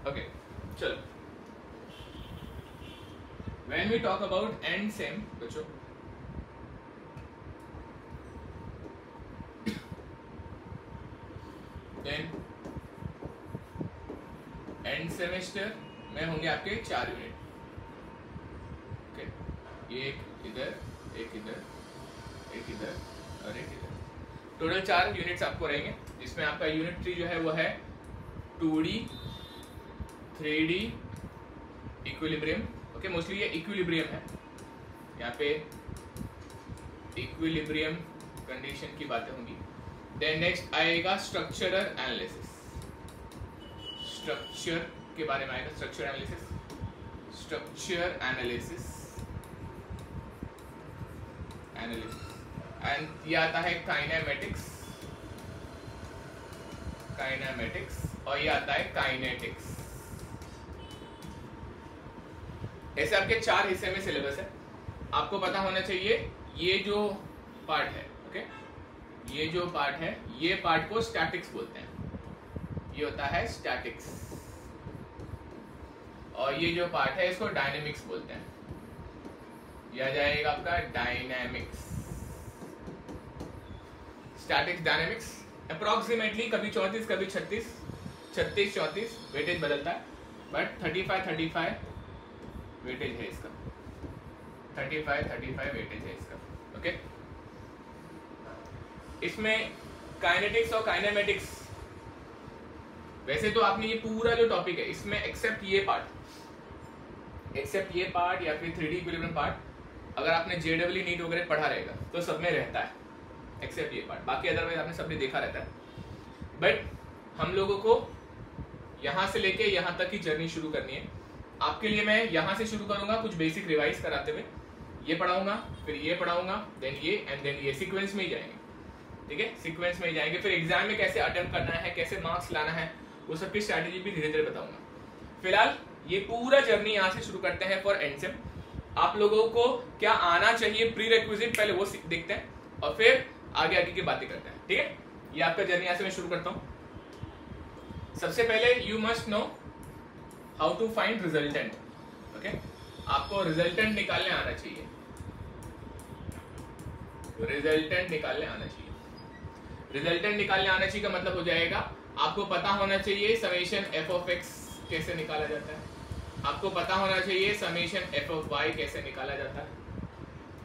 Okay चलो, when we talk about end sem बच्चों, then end semester में होंगे आपके 4 यूनिट। ओके, एक इधर, एक इधर, एक इधर और एक इधर, टोटल 4 यूनिट्स आपको रहेंगे, जिसमें आपका यूनिट 3 जो है वो है 2D 3D equilibrium. Okay, mostly ये इक्विलिब्रियम है, यहाँ पे इक्विलिब्रियम कंडीशन की बातें होंगी। देन नेक्स्ट आएगा स्ट्रक्चरल एनालिसिस, स्ट्रक्चर के बारे में आएगा, structure analysis, structure analysis and ये आता है काइनेमेटिक्स, काइनेमेटिक्स, और ये आता है काइनेटिक्स। ऐसे आपके 4 हिस्से में सिलेबस है। आपको पता होना चाहिए ये जो पार्ट है, ओके, ये जो पार्ट है, ये पार्ट को स्टैटिक्स बोलते हैं, ये होता है स्टैटिक्स, और ये जो पार्ट है इसको डायनेमिक्स बोलते हैं, यह जाएगा आपका डायनेमिक्स, स्टैटिक्स डायनेमिक्स। अप्रोक्सीमेटली कभी 34 कभी 36 34 वेटेज बदलता है, बट 35 वेटेज है इसका, 35 वेटेज है इसका। ओके, इसमें काइनेटिक्स और काइनेमेटिक्स, वैसे तो आपने ये पूरा जो टॉपिक है इसमें एक्सेप्ट ये पार्ट या फिर 3D इक्विलिब्रियम पार्ट, अगर आपने JEE नीट वगैरह पढ़ा रहेगा तो सब में रहता है एक्सेप्ट ये पार्ट, बाकी अदरवाइज आपने सबने देखा रहता है। बट हम लोगों को यहाँ से लेके यहाँ तक की जर्नी शुरू करनी है। आपके लिए मैं यहाँ से शुरू करूंगा कुछ बेसिक रिवाइज कराते हुए, ये पढ़ाऊंगा, फिर ये पढ़ाऊंगा, देन ये एंड देन ये, सीक्वेंस में ही जाएंगे, ठीक है, सीक्वेंस में ही जाएंगे। फिर एग्जाम में कैसे अटेम्प्ट करना है, कैसे मार्क्स लाना है, वो सब की स्ट्रैटेजी भी धीरे धीरे बताऊंगा। फिलहाल ये पूरा जर्नी यहाँ से शुरू करते हैं फॉर एंड सेम। आप लोगों को क्या आना चाहिए प्री रिक्विजिट, पहले वो देखते हैं और फिर आगे आगे की बातें करते हैं, ठीक है। ये आपका जर्नी यहाँ से मैं शुरू करता हूँ। सबसे पहले you must know how to find resultant. Okay, आपको रिजल्टेंट निकालने आना चाहिए, रिजल्टेंट निकालने आना चाहिए। रिजल्टेंट निकालने आना चाहिए का मतलब हो जाएगा आपको पता होना चाहिए समेशन एफ ऑफ एक्स कैसे निकाला जाता है, आपको पता होना चाहिए समेशन एफ ऑफ वाई कैसे निकाला जाता है,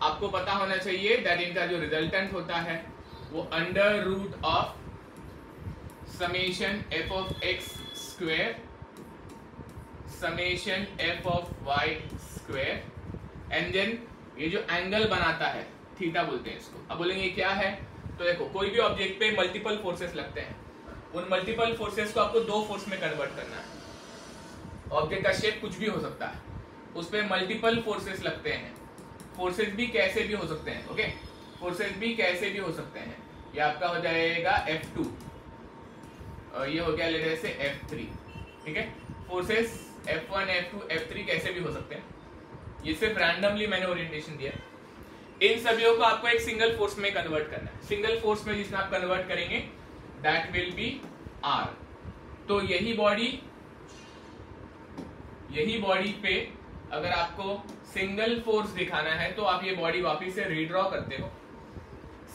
आपको पता होना चाहिए दैट इनका जो रिजल्टेंट होता है वो under root of summation F of X square summation F of Y square, and then ये जो एंगल बनाता है थीटा बोलते हैं इसको। अब बोलेंगे क्या है, तो देखो कोई भी ऑब्जेक्ट पे मल्टीपल फोर्सेस लगते हैं, उन मल्टीपल फोर्सेस को आपको 2 फोर्स में कन्वर्ट करना है। ऑब्जेक्ट का शेप कुछ भी हो सकता है, उस पे मल्टीपल फोर्सेस लगते हैं, फोर्सेस भी कैसे भी हो सकते हैं, ओके, फोर्सेस भी कैसे भी हो सकते हैं। ये आपका हो जाएगा F2 और ये हो गया लेटर से F3, ठीक है। फोर्सेस F1 F2 F3 कैसे भी हो सकते हैं, ये सिर्फ रैंडमली मैंने ओरिएंटेशन दिया। इन सभी को आपको एक सिंगल फोर्स में कन्वर्ट करना है, सिंगल फोर्स में जिसमें आप कन्वर्ट करेंगे दैट विल बी R। तो यही बॉडी पे अगर आपको सिंगल फोर्स दिखाना है तो आप ये बॉडी वापस से रीड्रॉ करते हो।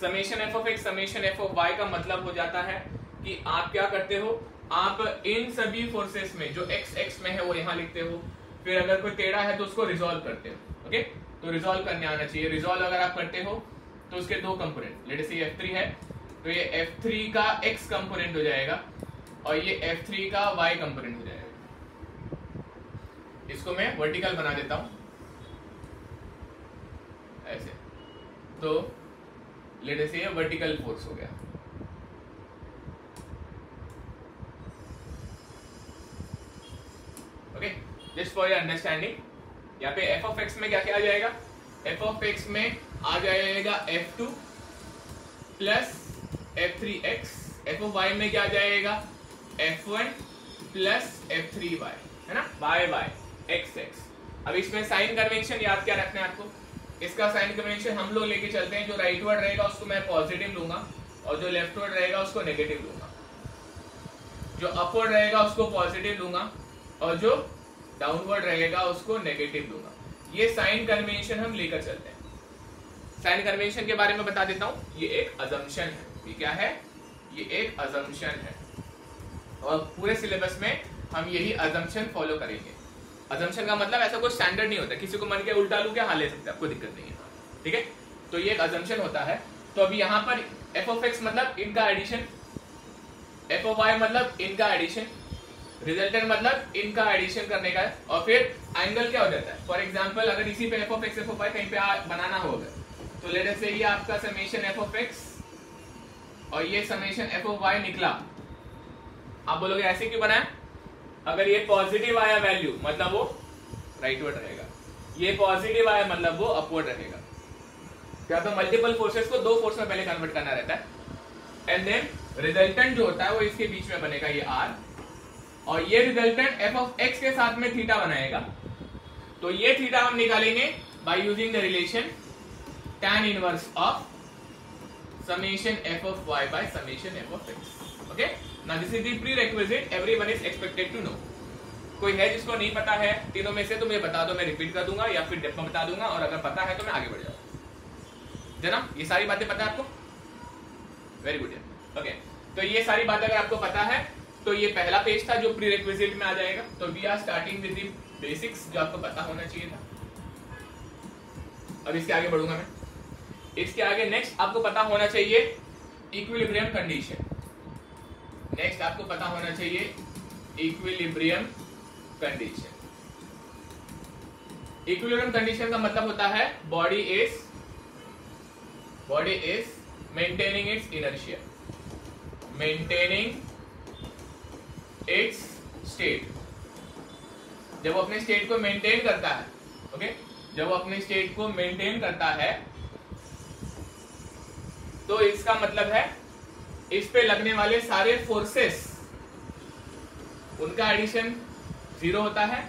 Summation F of X summation F of Y का मतलब हो जाता है कि आप क्या करते हो, आप इन सभी फोर्सेस में जो एक्स एक्स में है वो यहाँ लिखते हो, फिर अगर कोई टेढ़ा है तो उसको रिजॉल्व करते हो। ओके, तो रिजॉल्व करने आना चाहिए। रिजॉल्व अगर आप करते हो तो उसके 2 कंपोनेंट, लेट अस से F3 है तो ये F3 का x कंपोनेंट हो जाएगा और ये F3 का y कंपोनेंट हो जाएगा। इसको मैं वर्टिकल बना देता हूं ऐसे, तो लेट अस से ये वर्टिकल फोर्स हो गया। Okay, just for your understanding, यहाँ पे f ऑफ x में क्या क्या आ जाएगा, f ऑफ x में आ जाएगा F2 plus F3x, f of y में क्या आ जाएगा F1 प्लस F3y, है ना, y x x। अब इसमें साइन कन्वेंशन याद क्या रखना है आपको, इसका साइन कन्वेंशन हम लोग लेके चलते हैं, जो राइटवर्ड रहेगा उसको मैं पॉजिटिव लूंगा और जो लेफ्टवर्ड रहेगा उसको नेगेटिव लूंगा, जो अपवर्ड रहेगा उसको पॉजिटिव लूंगा और जो डाउनवर्ड रहेगा उसको नेगेटिव दूंगा। ये साइन कन्वेंशन हम लेकर चलते हैं। साइन कन्वेंशन के बारे में बता देता हूं। ये एक अजम्पशन है। ये क्या है? ये एक अजम्पशन है और पूरे सिलेबस में हम यही अजम्पशन फॉलो करेंगे। अजम्पशन का मतलब ऐसा कोई स्टैंडर्ड नहीं होता, किसी को मन के उल्टा लू क्या, हाँ ले सकते हैं, आपको दिक्कत नहीं है, ठीक है। तो ये एक अजम्पशन होता है। तो अभी यहाँ पर एफ ऑफ एक्स मतलब इनका एडिशन, एफ ऑफ वाई मतलब इनका एडिशन, रिजल्टेंट मतलब इनका एडिशन करने का है। और फिर एंगल क्या हो जाता है? फॉर एग्जांपल अगर इसी पे F of X F of Y कहीं पे बनाना होगा तो लेट अस से ये आपका समेशन एफ ऑफ एक्स और ये समेशन एफ ऑफ वाई निकला। आप बोलोगे ऐसे क्यों बनाया? अगर ये पॉजिटिव आया वैल्यू मतलब वो राइटवर्ड रहेगा, ये पॉजिटिव आया मतलब वो अपवर्ड रहेगा। क्या तो मल्टीपल फोर्सेस को दो फोर्स में पहले कन्वर्ट करना रहता है एंड देन रिजल्टेंट जो होता है वो इसके बीच में बनेगा, ये आर, और ये रिजल्टेंट एफ ऑफ एक्स के साथ में थीटा बनाएगा। तो ये थीटा हम निकालेंगे by using the relation tan inverse of summation f of y by summation f of x. Okay? Now this is the prerequisite everyone is expected to know. कोई है जिसको नहीं पता है तीनों में से तो मुझे बता दो, मैं रिपीट कर दूंगा या फिर डेप्थ में बता दूंगा, और अगर पता है तो मैं आगे बढ़ जाऊंगा। जना ये सारी बातें पता है आपको? Very good. ओके, तो ये सारी बातें अगर आपको पता है तो ये पहला पेज था जो प्रीरेक्विजिट में आ जाएगा। तो we are starting with the basics जो आपको पता होना चाहिए था। अब इसके आगे बढ़ूंगा मैं। इसके आगे नेक्स्ट आपको पता होना चाहिए इक्विलिब्रियम कंडीशन। नेक्स्ट आपको पता होना चाहिए इक्विलिब्रियम कंडीशन। इक्विलिब्रियम कंडीशन का मतलब होता है body is maintaining it's inertia, maintaining it's state. जब वो अपने स्टेट को मेंटेन करता है, ओके, जब वो अपने स्टेट को मेंटेन करता है तो इसका मतलब है इस पे लगने वाले सारे फोर्सेस उनका एडिशन जीरो होता है,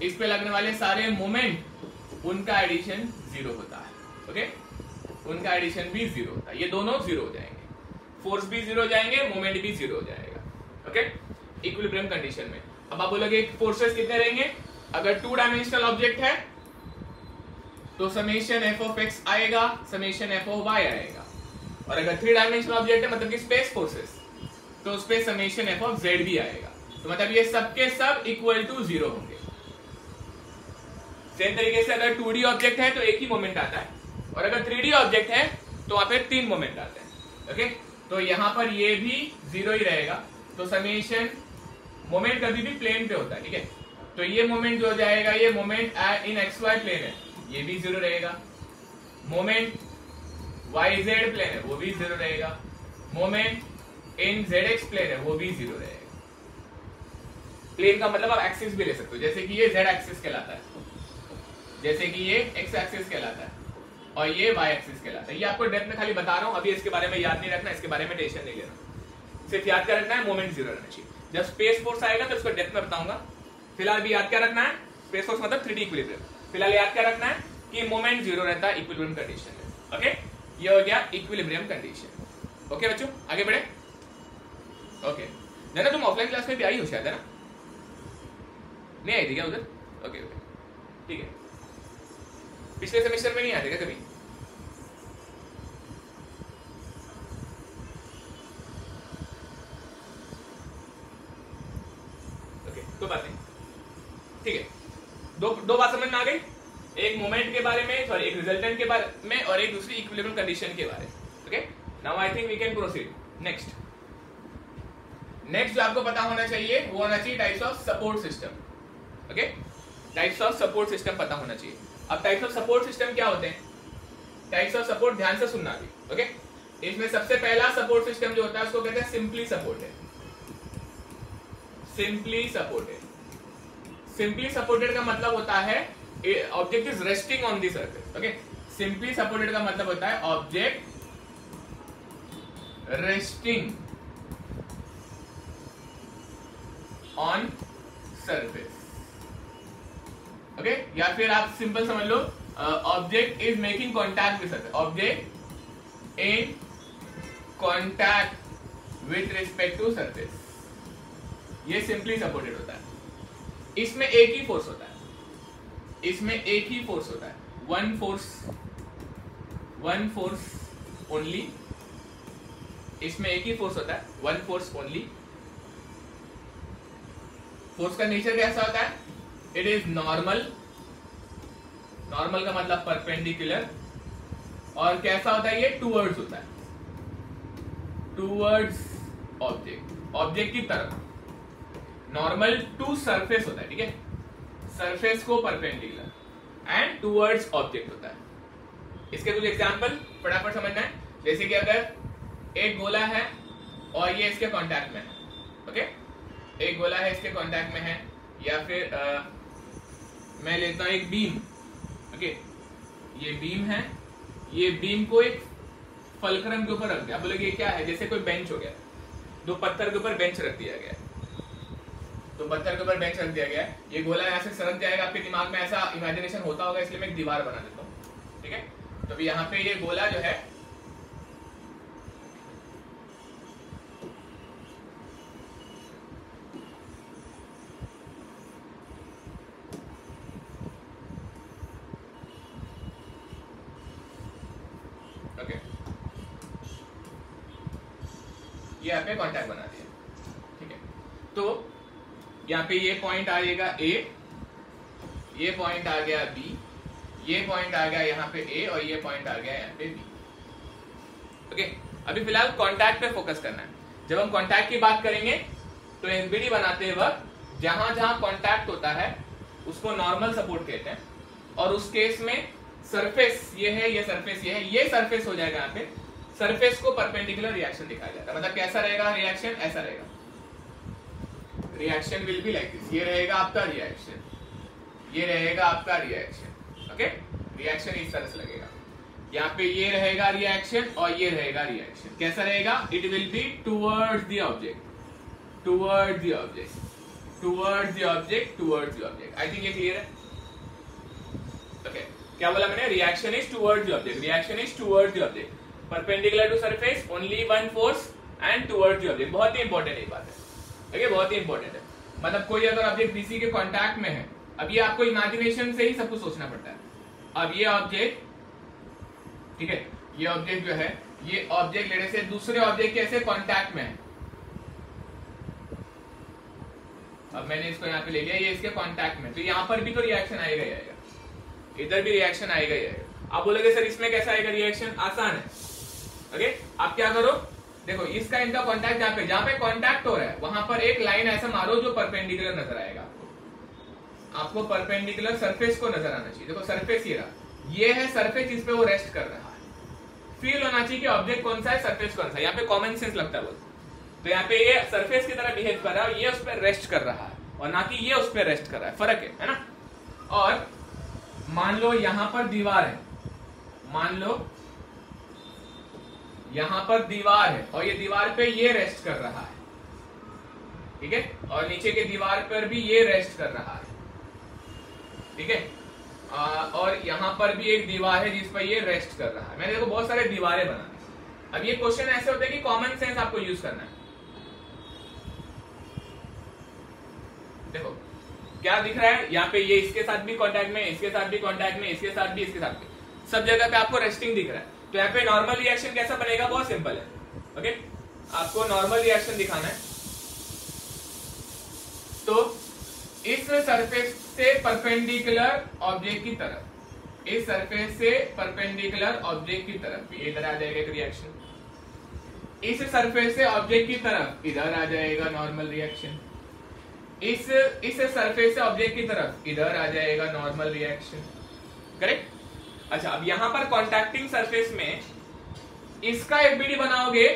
इस पे लगने वाले सारे मोमेंट उनका एडिशन जीरो होता है, ओके, उनका एडिशन भी जीरो होता है। ये दोनों जीरो हो जाएंगे, फोर्स भी जीरो हो जाएंगे, मोमेंट भी जीरो हो जाएगा, ओके, इक्विलिब्रियम कंडीशन में। अब आप बोलोगे फोर्सेस कितने रहेंगे? अगर टू डायमेंशनल ऑब्जेक्ट है तो समेशन एफ ऑफ एक्स आएगा, समेशन एफ ऑफ वाई आएगा, और अगर थ्री डायमेंशनल ऑब्जेक्ट है मतलब कि स्पेस फोर्सेस तो उस पे समेशन एफ ऑफ जेड भी आएगा। तो मतलब ये सबके सब इक्वल टू जीरो होंगे। सेम तरीके से अगर 2D ऑब्जेक्ट है तो एक ही मोमेंट आता है, और अगर 3D ऑब्जेक्ट है तो वहां पे तीन मोमेंट आते हैं, ओके। तो यहां पर ये भी जीरो ही रहेगा। तो समेशन मोमेंट कभी भी प्लेन पे होता है, ठीक है। तो ये मोमेंट जो हो जाएगा, ये moment in X Y plane है, ये भी जीरो रहेगा। मोमेंट वाई जेड प्लेन है, वो भी जीरो रहेगा। Moment in Z X plane है, वो भी जीरो रहेगा। प्लेन का मतलब आप एक्सिस भी ले सकते हो, जैसे कि ये जेड एक्सिस कहलाता है, जैसे कि ये एक्स एक्सिस कहलाता है, और ये वाई एक्सिस कहलाता है। ये आपको डेप्थ में खाली बता रहा हूं, अभी इसके बारे में याद नहीं रखना, इसके बारे में टेंशन नहीं लेना, सिर्फ याद क्या रखना है, मोमेंट जीरो रहना चाहिए। जब स्पेस फोर्स आएगा तो इसको डेप्थ में बताऊंगा। फिलहाल भी याद क्या रखना है, स्पेस फोर्स मतलब 3D इक्विलिब्रियम। फिलहाल याद क्या रखना है कि मोमेंट जीरो रहता है इक्विलिब्रियम कंडीशन में, ओके। ये हो गया इक्विलिब्रियम कंडीशन, ओके बच्चों, आगे बढ़े। ओके, ना तुम ऑफलाइन क्लास में भी आई हो शायद, है ना? नहीं आई थी क्या उधर? ओके ओके, ठीक है। पिछले सेमेस्टर में नहीं आते क्या कभी? ओके, कोई बात नहीं, ठीक है। दो बात समझ में आ गई, एक मोमेंट के बारे में, सॉरी एक रिजल्टेंट के बारे में, और एक दूसरी इक्विलिब्रियम कंडीशन के बारे में, okay. Now I think we can proceed next. Next जो आपको पता होना चाहिए वो होना चाहिए types of support system, okay. Types of support system पता होना चाहिए। अब टाइप्स ऑफ सपोर्ट सिस्टम क्या होते हैं? टाइप्स ऑफ सपोर्ट ध्यान से सुनना भी, ओके। इसमें सबसे पहला सपोर्ट सिस्टम जो होता है उसको कहते हैं simply supported. Simply supported, simply supported का मतलब होता है object is resting on the surface, okay. Simply supported का मतलब होता है object resting on surface, okay. या फिर आप सिंपल समझ लो object is making contact with surface, object in contact with respect to surface, ये सिंपली सपोर्टेड होता है। इसमें एक ही फोर्स होता है, इसमें एक ही फोर्स होता है, वन फोर्स ओनली, इसमें एक ही फोर्स होता है, वन फोर्स ओनली। फोर्स का नेचर कैसा होता है? इट इज नॉर्मल, नॉर्मल का मतलब परपेंडिकुलर, और कैसा होता है ये? टूवर्ड्स होता है, टूवर्ड्स ऑब्जेक्ट, ऑब्जेक्ट की तरफ। नॉर्मल टू सरफेस होता है, ठीक है, सरफेस को परपेंडिकुलर, एंड टूवर्ड्स ऑब्जेक्ट होता है। इसके कुछ एग्जांपल फटाफट समझना है। जैसे कि अगर एक गोला है और ये इसके कांटेक्ट में है, ओके, एक गोला है इसके कांटेक्ट में है, या फिर मैं लेता हूं एक बीम, ओके, ये बीम है, ये बीम को एक फलक्रम के ऊपर रख दिया। आप बोलोगे ये क्या है? जैसे कोई बेंच हो गया, दो पत्थर के ऊपर बेंच रख दिया गया है, तो पत्थर के ऊपर बेंच रख दिया गया है, ये गोला यहाँ से सरक जाएगा। आपके दिमाग में ऐसा इमेजिनेशन होता होगा, इसलिए मैं एक दीवार बना देता हूँ, ठीक है। तो अभी यहाँ पे ये गोला जो है ओके, ये यहाँ पे कॉन्टैक्ट बना दिया, ठीक है। तो यहाँ पे ये पॉइंट आ जाएगा ए, ये पॉइंट आ गया बी, ये पॉइंट आ गया यहाँ पे ए, और ये पॉइंट आ गया यहाँ पे बी, ओके। अभी फिलहाल कांटेक्ट पे फोकस करना है। जब हम कांटेक्ट की बात करेंगे तो एसबीडी बनाते वक्त जहां जहां कांटेक्ट होता है उसको नॉर्मल सपोर्ट कहते हैं, और उस केस में सरफेस ये है, ये सरफेस ये है, ये सरफेस हो जाएगा यहाँ पे, सरफेस को परपेंडिकुलर रिएक्शन दिखाया जाता है। मतलब कैसा रहेगा रिएक्शन? ऐसा रहेगा, reaction will be like this, ये रहेगा आपका रिएक्शन, ये रहेगा आपका रिएक्शन, ओके। रिएक्शन इस तरह से लगेगा, यहाँ पे ये रहेगा रिएक्शन और ये रहेगा रिएक्शन। कैसा रहेगा? It will be towards the object, towards the object, towards the object, towards the object. I think ये क्लियर है, ओके। क्या बोला मैंने? Reaction is towards the object, reaction is towards the object, perpendicular to surface, only one force, and towards the object. बहुत ही important एक बात है, ओके, बहुत ही इंपॉर्टेंट है। मतलब कोई अगर ऑब्जेक्ट बीसी के कांटेक्ट में है, अब ये आपको इमेजिनेशन से ही सब कुछ सोचना पड़ता है। अब ये ऑब्जेक्ट, ठीक है, ये ऑब्जेक्ट जो है, ये ऑब्जेक्ट लेने से दूसरे ऑब्जेक्ट के ऐसे कांटेक्ट में है। अब मैंने इसको यहाँ पे ले लिया, ये इसके कांटेक्ट में, तो यहाँ पर भी तो रिएक्शन आएगा ही आएगा, इधर भी रिएक्शन आएगा ही आएगा। आप बोलोगे सर इसमें कैसा आएगा रिएक्शन? आसान है, ओके। आप क्या करो, देखो इसका इनका कांटेक्ट जहां पे कांटेक्ट हो रहा है वहां पर एक लाइन ऐसा मारो जो परपेंडिकुलर नजर आएगा आपको परपेंडिकुलर सरफेस को नजर आना चाहिए। देखो सरफेस ये रहा, ये है सरफेस, इस पे वो रेस्ट कर रहा है। फील होना चाहिए कि ऑब्जेक्ट कौन सा है, सरफेस कौन सा है। यहाँ पे कॉमन सेंस लगता है बहुत, तो यहाँ पे ये सरफेस की तरह बिहेव कर रहा है और ये उस पर रेस्ट कर रहा है, और ना कि ये उस पर रेस्ट कर रहा है, फर्क है ना। और मान लो यहां पर दीवार है, मान लो यहां पर दीवार है और ये दीवार पे ये रेस्ट कर रहा है, ठीक है, और नीचे के दीवार पर भी ये रेस्ट कर रहा है, ठीक है, और यहां पर भी एक दीवार है जिस पर ये रेस्ट कर रहा है। मैंने देखो बहुत सारे दीवारें बनाने। अब ये क्वेश्चन ऐसे होते हैं कि कॉमन सेंस आपको यूज करना है। देखो क्या दिख रहा है यहाँ पे, ये इसके साथ भी कांटेक्ट में, इसके साथ भी कांटेक्ट में, इसके साथ भी, इसके साथ भी, सब जगह पे आपको रेस्टिंग दिख रहा है। तो यहाँ पे नॉर्मल रिएक्शन कैसा बनेगा? बहुत सिंपल है, ओके। आपको नॉर्मल रिएक्शन दिखाना है, तो इस सरफेस से परपेंडिकुलर ऑब्जेक्ट की तरफ, इस सरफेस से परपेंडिकुलर ऑब्जेक्ट की तरफ इधर आ जाएगा एक रिएक्शन, इस सरफेस से ऑब्जेक्ट की तरफ इधर आ जाएगा नॉर्मल रिएक्शन, इस सरफेस से ऑब्जेक्ट की तरफ इधर आ जाएगा नॉर्मल रिएक्शन, करेक्ट। अच्छा, अब यहां पर कॉन्टैक्टिंग सरफेस में इसका एफबीडी बनाओगे,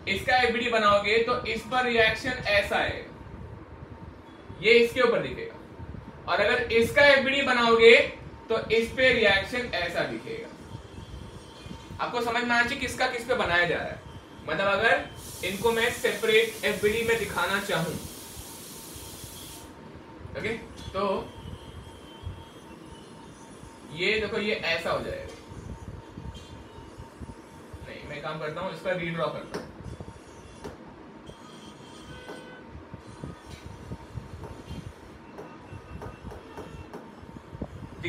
इसका एफबीडी बनाओगे तो इस पर रिएक्शन ऐसा आएगा, ये इसके ऊपर दिखेगा, और अगर इसका एफबीडी बनाओगे तो इस पे रिएक्शन ऐसा दिखेगा। आपको समझ में आना चाहिए किसका किस पे बनाया जा रहा है। मतलब अगर इनको मैं सेपरेट एफबीडी में दिखाना चाहूं, ओके, तो ये देखो ये ऐसा हो जाएगा। नहीं, मैं काम करता हूं, इसका रीड्रॉ करता हूं।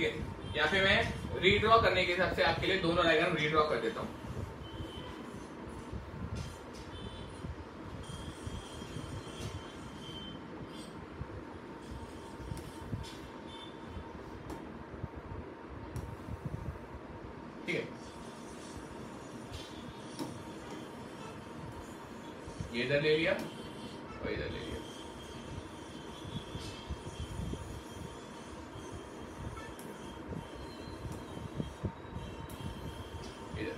ठीक है, यहाँ पे मैं रीड्रॉ करने के हिसाब से आपके लिए दोनों डायग्राम रीड्रॉ कर देता हूँ। ठीक है, ये इधर ले लिया और इधर ले लिया। इधर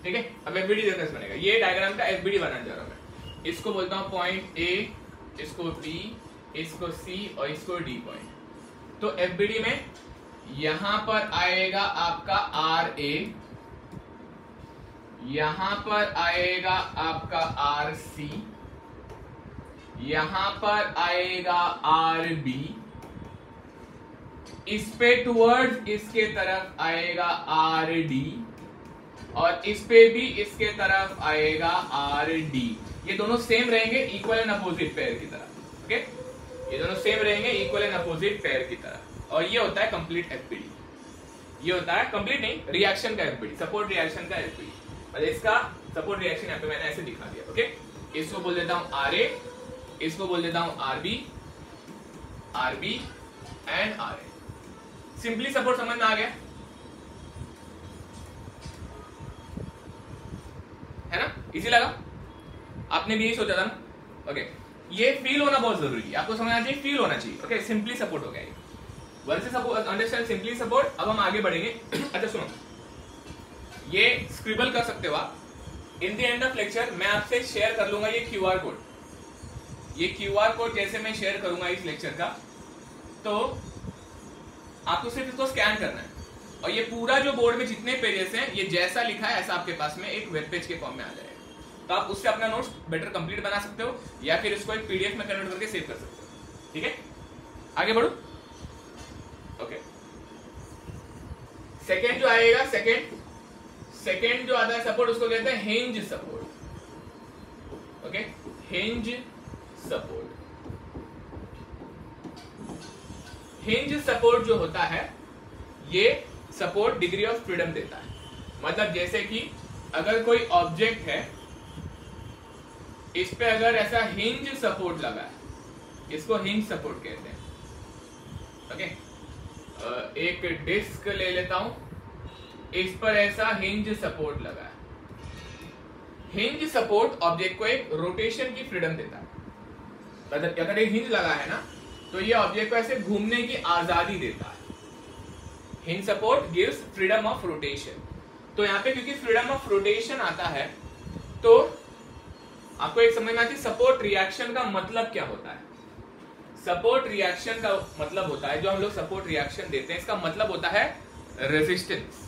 ठीक है, अब एफबीडी देखो कैसे बनेगा। ये डायग्राम का एफबीडी बनाने जा रहा हूं मैं। इसको बोलता हूं पॉइंट ए, इसको बी, इसको सी और इसको डी पॉइंट। तो एफबीडी में यहां पर आएगा आपका आर ए, यहां पर आएगा आपका आर सी, यहां पर आएगा आर बी, इस पे टुवर्ड्स इसके तरफ आएगा आर डी और इस पे भी इसके तरफ आएगा आर डी। ये दोनों सेम रहेंगे इक्वल एंड अपोजिट पेयर की तरह। ओके, ये दोनों सेम रहेंगे इक्वल एंड अपोजिट पेयर की तरह। और ये होता है कंप्लीट एफबीडी। ये होता है कंप्लीट नहीं, रिएक्शन का एफबीडी, सपोर्ट रिएक्शन का एफबीडी। और इसका सपोर्ट रिएक्शन यहाँ पे मैंने ऐसे दिखा दिया। ओके, इसको बोल देता हूं आर ए, इसको बोल देता हूं R B and R A. Simply support समझ में आ गया है ना, इजी लगा? आपने भी यही सोचा था ना? ओके, ये फील होना बहुत जरूरी है, आपको समझना चाहिए, फील होना चाहिए। ओके, सिंपली सपोर्ट हो गया ये, versus support, understand simply support. अब हम आगे बढ़ेंगे। अच्छा सुनो, ये स्क्रिबल कर सकते हो आप। In the end of lecture मैं आपसे शेयर कर लूंगा ये क्यूआर कोड। ये क्यूआर कोड जैसे मैं शेयर करूंगा इस लेक्चर का, तो आपको सिर्फ इसको स्कैन करना है और ये पूरा जो बोर्ड में जितने पेजेस हैं, ये जैसा लिखा है ऐसा आपके पास में एक वेब पेज के फॉर्म में आ जाएगा। तो आप उससे अपना नोट्स बेटर कंप्लीट बना सकते हो या फिर इसको एक पीडीएफ में कन्वर्ट करके सेव कर सकते हो। ठीक है, आगे बढ़ो। ओके, सेकेंड जो आएगा, सेकेंड जो आता है सपोर्ट, उसको कहते हैं hinge support. Okay, hinge support. Hinge support जो होता है ये सपोर्ट डिग्री ऑफ फ्रीडम देता है। मतलब जैसे कि अगर कोई ऑब्जेक्ट है, इस पे अगर ऐसा हिंज सपोर्ट लगा है, इसको हिंज सपोर्ट कहते हैं। ओके, एक डिस्क ले लेता हूं, इस पर ऐसा हिंज सपोर्ट लगा है। हिंज सपोर्ट ऑब्जेक्ट को एक रोटेशन की फ्रीडम देता है। मतलब अगर एक हिंज लगा है ना, तो ये ऑब्जेक्ट को ऐसे घूमने की आजादी देता है। Hinge support gives freedom of rotation. तो यहाँ पे क्योंकि फ्रीडम ऑफ रोटेशन आता है, तो आपको एक समझ में आती है सपोर्ट रिएक्शन का मतलब क्या होता है। सपोर्ट रिएक्शन का मतलब होता है, जो हम लोग सपोर्ट रिएक्शन देते हैं, इसका मतलब होता है रेजिस्टेंस।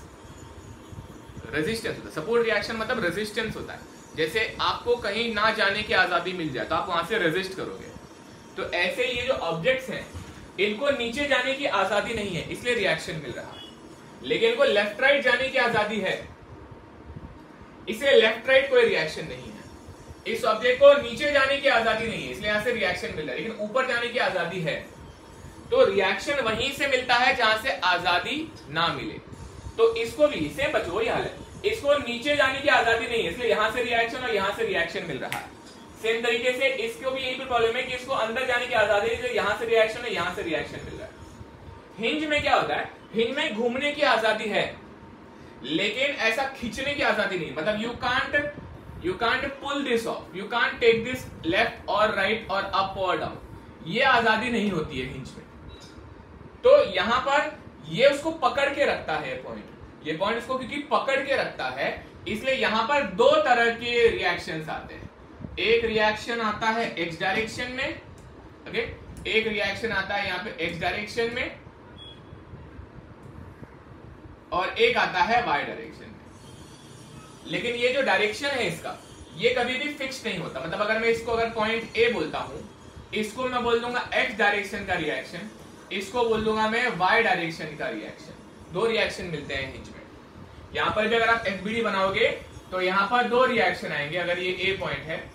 रेजिस्टेंस होता है, सपोर्ट रिएक्शन मतलब रेजिस्टेंस होता है। जैसे आपको कहीं ना जाने की आजादी मिल जाए तो आप वहां से रेजिस्ट करोगे। तो ऐसे ये जो ऑब्जेक्ट्स हैं, इनको नीचे जाने की आजादी नहीं है, इसलिए रिएक्शन मिल रहा है। लेकिन इनको लेफ्ट राइट जाने की आजादी है, इसलिए लेफ्ट राइट कोई रिएक्शन नहीं है। इस ऑब्जेक्ट को नीचे जाने की आजादी नहीं है, इसलिए यहां से रिएक्शन मिल रहा है। लेकिन ऊपर जाने की आजादी है, तो रिएक्शन वहीं से मिलता है जहां से आजादी ना मिले। तो इसको भी सेम बच्चों वही हाल है, इसको नीचे जाने की आजादी नहीं है, इसलिए यहां से रिएक्शन और यहां से रिएक्शन मिल रहा है। सेम तरीके से इसको भी यही प्रॉब्लम है कि इसको अंदर जाने की आजादी नहीं, यहां से रिएक्शन है, यहां से रिएक्शन मिल रहा है। हिंज में क्या होता है, हिंज में घूमने की आजादी है, लेकिन ऐसा खींचने की आजादी नहीं। मतलब you can't pull this off, you can't take this left or right or up or down, ये आजादी नहीं होती है हिंज में। तो यहां पर ये उसको पकड़ के रखता है पॉइंट, ये पॉइंट इसको क्योंकि पकड़ के रखता है, इसलिए यहां पर दो तरह के रिएक्शंस आते हैं। एक रिएक्शन आता है एक्स डायरेक्शन में, ओके, एक रिएक्शन आता है यहां पे एक्स डायरेक्शन में, और एक आता है वाई डायरेक्शन में। लेकिन ये जो डायरेक्शन है इसका, ये कभी भी फिक्स नहीं होता। मतलब अगर मैं इसको अगर पॉइंट ए बोलता हूं, इसको मैं बोल दूंगा एक्स डायरेक्शन का रिएक्शन, इसको बोल दूंगा मैं वाई डायरेक्शन का रिएक्शन। दो रिएक्शन मिलते हैं हिंज में। यहाँ पर भी अगर आप एफबीडी बनाओगे तो यहाँ पर दो रिएक्शन आएंगे। अगर ये ए पॉइंट है,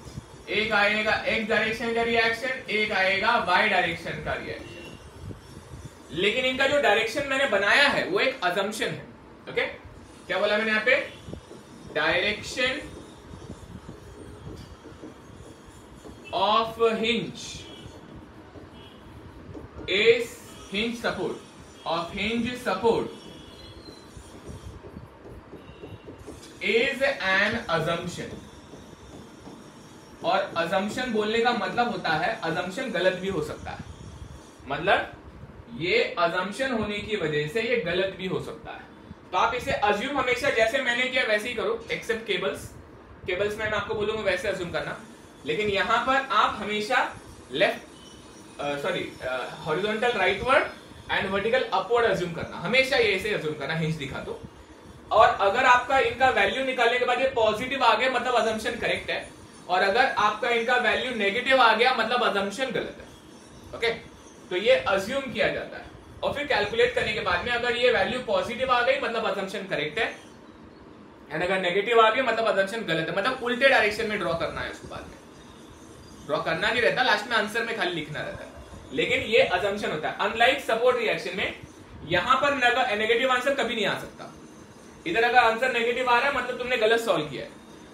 एक आएगा एक्स डायरेक्शन का रिएक्शन, एक आएगा वाई डायरेक्शन का रिएक्शन। लेकिन इनका जो डायरेक्शन मैंने बनाया है वो एक अजम्पशन है। ओके, क्या बोला मैंने यहाँ पे? Direction of hinge is hinge support of hinge support is an assumption. और अजम्पशन बोलने का मतलब होता है अजम्पशन गलत भी हो सकता है, मतलब ये अजम्पशन होने की वजह से ये गलत भी हो सकता है। तो आप इसे अज्यूम हमेशा जैसे मैंने किया वैसे ही करो, एक्सेप्ट केबल्स में मैं आपको बोलूंगा वैसे अज्यूम करना। लेकिन यहां पर आप हमेशा horizontal rightward and vertical upward assume करना, हमेशा ये ऐसे अज्यूम करना हिंज दिखा दो। और अगर आपका इनका वैल्यू निकालने के बाद ये पॉजिटिव आ गया मतलब अजम्पशन करेक्ट है, और अगर आपका इनका वैल्यू नेगेटिव आ गया मतलब अजम्पशन गलत है। ओके, तो ये अज्यूम किया जाता है और फिर कैलकुलेट करने के बाद में अगर ये वैल्यू पॉजिटिव आ गई मतलब अजम्पशन करेक्ट है, एंड अगर नेगेटिव आ गई मतलब अजम्पशन गलत है। मतलब उल्टे डायरेक्शन में ड्रॉ करना है, उसको बाद में ड्रॉ करना नहीं रहता, लास्ट में आंसर में खाली लिखना रहता है। लेकिन ये अजम्पशन होता है। अनलाइक सपोर्ट रिएक्शन में यहां पर नेगेटिव आंसर कभी नहीं आ सकता। इधर अगर आंसर नेगेटिव आ रहा है मतलब तुमने गलत सॉल्व किया है,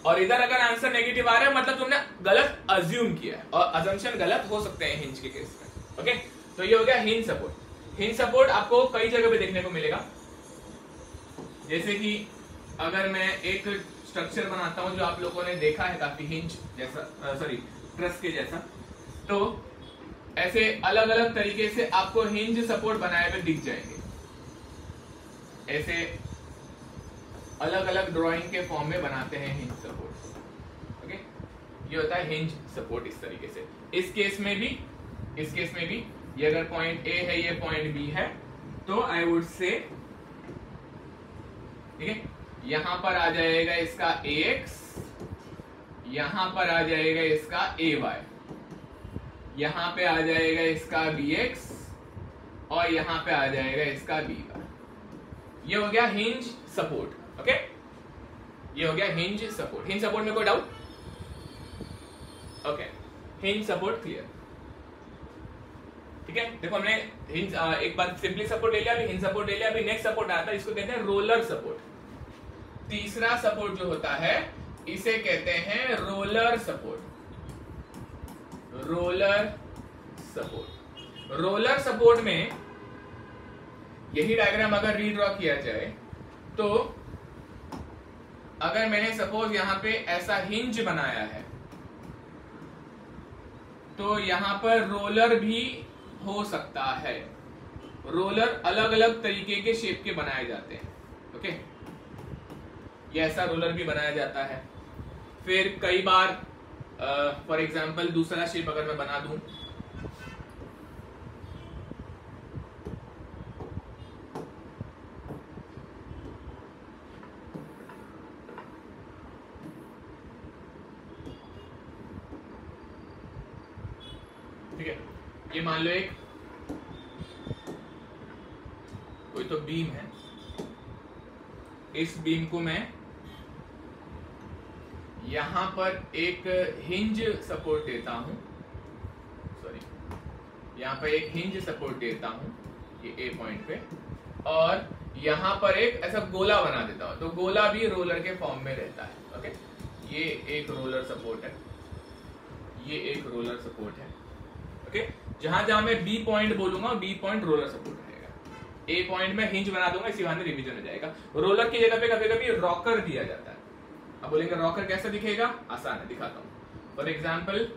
और इधर अगर आंसर नेगेटिव आ रहा है मतलब तुमने गलत अज्यूम किया है, और अजम्पशन गलत हो सकते हैं हिंज के केस में। ओके, तो ये हो गया हिंज सपोर्ट। हिंज सपोर्ट आपको कई जगह पे देखने को मिलेगा। जैसे कि अगर मैं एक स्ट्रक्चर बनाता हूं जो आप लोगों ने देखा है काफी हिंज जैसा, ट्रस के जैसा, तो ऐसे अलग अलग तरीके से आपको हिंज सपोर्ट बनाए हुए दिख जाएंगे। ऐसे अलग अलग ड्राइंग के फॉर्म में बनाते हैं हिंज सपोर्ट। ओके, ये होता है हिंज सपोर्ट इस तरीके से। इस केस में भी ये अगर पॉइंट ए है, ये पॉइंट बी है, तो आई वुड से, ठीक है, यहां पर आ जाएगा इसका AX, यहां पर आ जाएगा इसका AY, यहां पे आ जाएगा इसका BX, और यहां पे आ जाएगा इसका BY। ये हो गया हिंज सपोर्ट। ओके, ये हो गया हिंज सपोर्ट। हिंज सपोर्ट में कोई doubt? Okay, hinge support clear, ठीक है। देखो हमने हिंज एक बार सिंपली सपोर्ट ले लिया, अभी हिंज सपोर्ट ले लिया, अभी नेक्स्ट सपोर्ट आता है, इसको कहते हैं रोलर सपोर्ट। तीसरा सपोर्ट जो होता है इसे कहते हैं रोलर सपोर्ट। रोलर सपोर्ट में यही डायग्राम अगर रीड्रॉ किया जाए तो अगर मैंने सपोज यहां पे ऐसा हिंज बनाया है तो यहां पर रोलर भी हो सकता है। रोलर अलग अलग तरीके के शेप के बनाए जाते हैं। ओके, ये ऐसा रोलर भी बनाया जाता है। फिर कई बार फॉर एग्जांपल दूसरा शेप अगर मैं बना दूं, ठीक है, ये मान लो एक कोई तो बीम है, इस बीम को मैं यहां पर एक हिंज सपोर्ट देता हूं, यहां पर एक हिंज सपोर्ट देता हूं ये ए पॉइंट पे, और यहां पर एक ऐसा गोला बना देता हूं, तो गोला भी रोलर के फॉर्म में रहता है। ओके, ये एक रोलर सपोर्ट है, ये एक रोलर सपोर्ट है। ओके, जहां जहां मैं बी पॉइंट बोलूंगा बी पॉइंट रोलर सपोर्ट रहेगा, ए पॉइंट में हिंज बना दूंगा, इसी बहाने रिवीजन हो जाएगा। रोलर की जगह पे कभी कभी रॉकर दिया जाता है। अब बोलेंगे रॉकर कैसा दिखेगा? आसान है, दिखाता हूं। फॉर एग्जाम्पल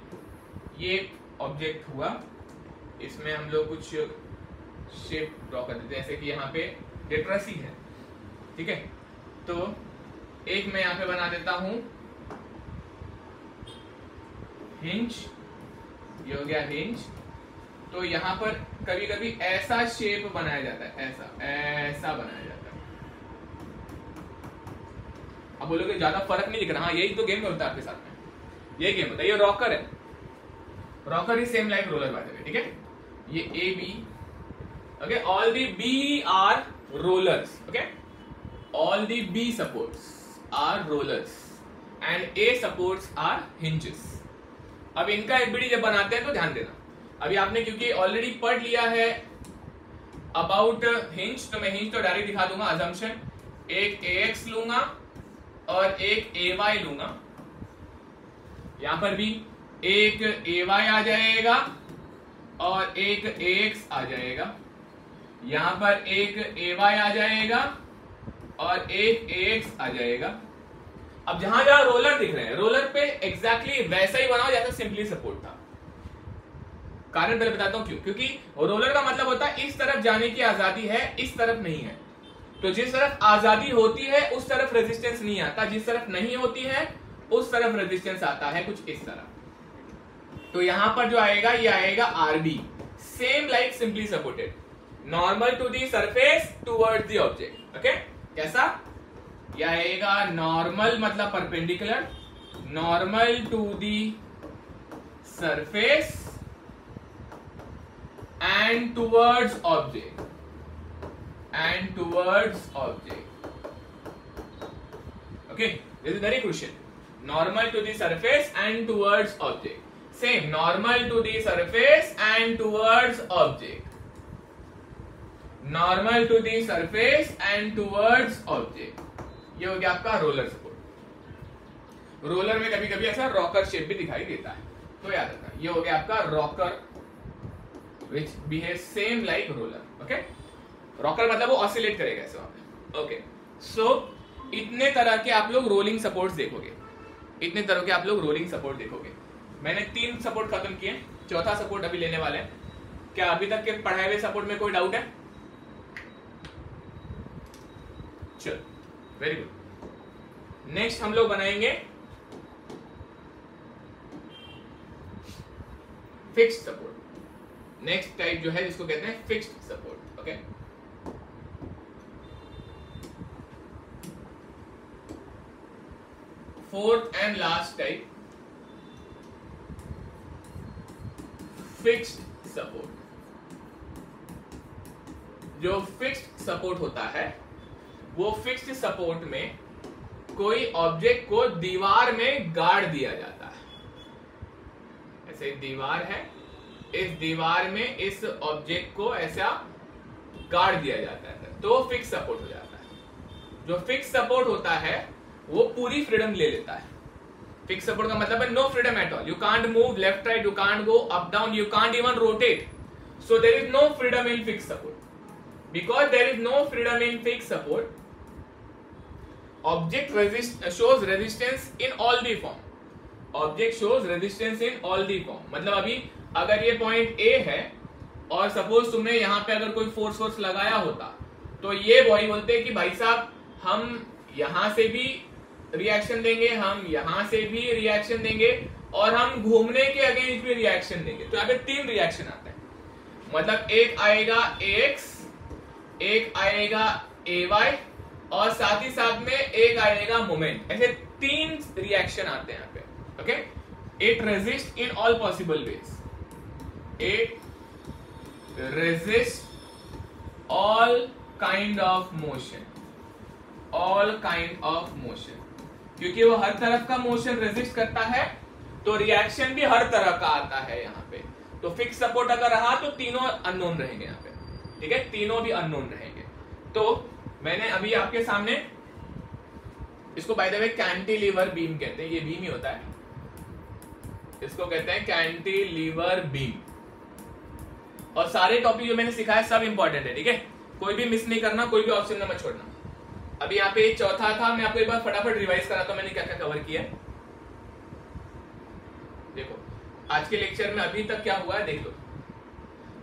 ये ऑब्जेक्ट हुआ, इसमें हम लोग कुछ शेप ड्रॉ कर देते हैं, जैसे कि यहाँ पे ट्रसी है, ठीक है, तो एक मैं यहाँ पे बना देता हूं हिंज, ये हो गया हिंज। तो यहाँ पर कभी कभी ऐसा शेप बनाया जाता है, ऐसा बनाया जाता है। अब बोलोगे ज्यादा फर्क नहीं दिख रहा, हाँ यही तो गेम में होता है आपके साथ में, यही गेम होता है। ये रॉकर है, rocker is same like roller by the way, ठीक है। ये A B Okay, all the B are rollers. Okay, all the B supports are rollers and A supports are hinges. अब इनका एफबीडी जब बनाते हैं तो ध्यान देना, अभी आपने क्योंकि ऑलरेडी पढ़ लिया है अबाउट हिंज, तो मैं हिंज तो डायरेक्ट दिखा दूंगा. अजम्पशन, एक AX लूंगा और एक AY लूंगा. यहां पर भी एक AY आ जाएगा और एक AX आ जाएगा. यहां पर एक AY आ जाएगा और एक AX आ जाएगा. अब जहां जहां रोलर दिख रहे हैं, रोलर पे एग्जैक्टली वैसा ही बनाओ जैसा सिंपली सपोर्ट था. कारण पहले बताता हूं क्यों. क्योंकि रोलर का मतलब होता है इस तरफ जाने की आजादी है, इस तरफ नहीं है. तो जिस तरफ आजादी होती है उस तरफ रेजिस्टेंस नहीं आता, जिस तरफ नहीं होती है उस तरफ रेजिस्टेंस आता है, कुछ इस तरह. तो यहां पर जो आएगा ये आएगा RB, same like simply supported, normal to the surface towards the object. Okay, कैसा यह आएगा? नॉर्मल मतलब perpendicular, normal to the surface and towards object, and towards object. Okay, this is very crucial. Normal to the surface and towards object. Same, normal to the surface and towards object, normal to the surface and towards object. ये हो गया आपका roller support. Roller में कभी कभी ऐसा rocker shape भी दिखाई देता है, तो याद रखना ये हो गया आपका rocker which behave same like roller. Okay, rocker मतलब वो ऑसिलेट करेगा ऐसे वहां पे. ओके, सो इतने तरह के आप लोग रोलिंग सपोर्ट्स देखोगे, इतने तरह के आप लोग रोलिंग सपोर्ट देखोगे. मैंने 3 सपोर्ट खत्म किए, चौथा सपोर्ट अभी लेने वाले हैं. क्या अभी तक के पढ़ाए हुए सपोर्ट में कोई डाउट है? चलो, वेरी गुड. नेक्स्ट हम लोग बनाएंगे फिक्स्ड सपोर्ट. नेक्स्ट टाइप जो है जिसको कहते हैं fixed support. Okay, fourth and last type, fixed support. जो फिक्स्ड सपोर्ट होता है वो फिक्स्ड सपोर्ट में कोई ऑब्जेक्ट को दीवार में गाड़ दिया जाता है. ऐसे दीवार है, इस दीवार में इस ऑब्जेक्ट को ऐसा गाड़ दिया जाता है, तो फिक्स सपोर्ट हो जाता है. जो फिक्स सपोर्ट होता है वो पूरी फ्रीडम ले लेता है. फिक्स सपोर्ट का मतलब है no freedom at all. You can't move left right, you can't go up down, you can't even rotate. So there is no freedom in fix support. Because there is no freedom in fix support, object shows resistance in all the form. Object shows resistance in all the form. मतलब अभी अगर ये point A है और suppose तुमने यहाँ पे अगर कोई फोर्स लगाया होता, तो ये बॉडी बोलते हैं कि भाई साहब हम यहां से भी रिएक्शन देंगे, हम यहां से भी रिएक्शन देंगे और हम घूमने के अगेंस्ट भी रिएक्शन देंगे. तो यहाँ पे 3 रिएक्शन आते हैं. मतलब एक आएगा AX, एक आएगा AY और साथ ही साथ में एक आएगा मोमेंट. ऐसे 3 रिएक्शन आते हैं यहाँ पे. Okay, it resist in all possible ways. It resist all kind of motion, all kind of motion. क्योंकि वो हर तरफ का मोशन रेजिस्ट करता है, तो रिएक्शन भी हर तरह का आता है यहाँ पे. तो फिक्स सपोर्ट अगर रहा तो तीनों अननोन रहेंगे यहाँ पे. ठीक है, तीनों भी अननोन रहेंगे. तो मैंने अभी आपके सामने, इसको bye the way cantilever beam कहते हैं, ये बीम ही होता है, इसको कहते हैं कैंटिलीवर बीम. और सारे टॉपिक जो मैंने सिखाया सब इंपॉर्टेंट है. ठीक है, कोई भी मिस नहीं करना, कोई भी ऑप्शन में मत छोड़ना. अभी यहाँ पे चौथा था, मैं आपको एक बार फटाफट रिवाइज कराता हूं मैंने क्या क्या कवर किया. देखो आज के लेक्चर में अभी तक क्या हुआ है देख लो.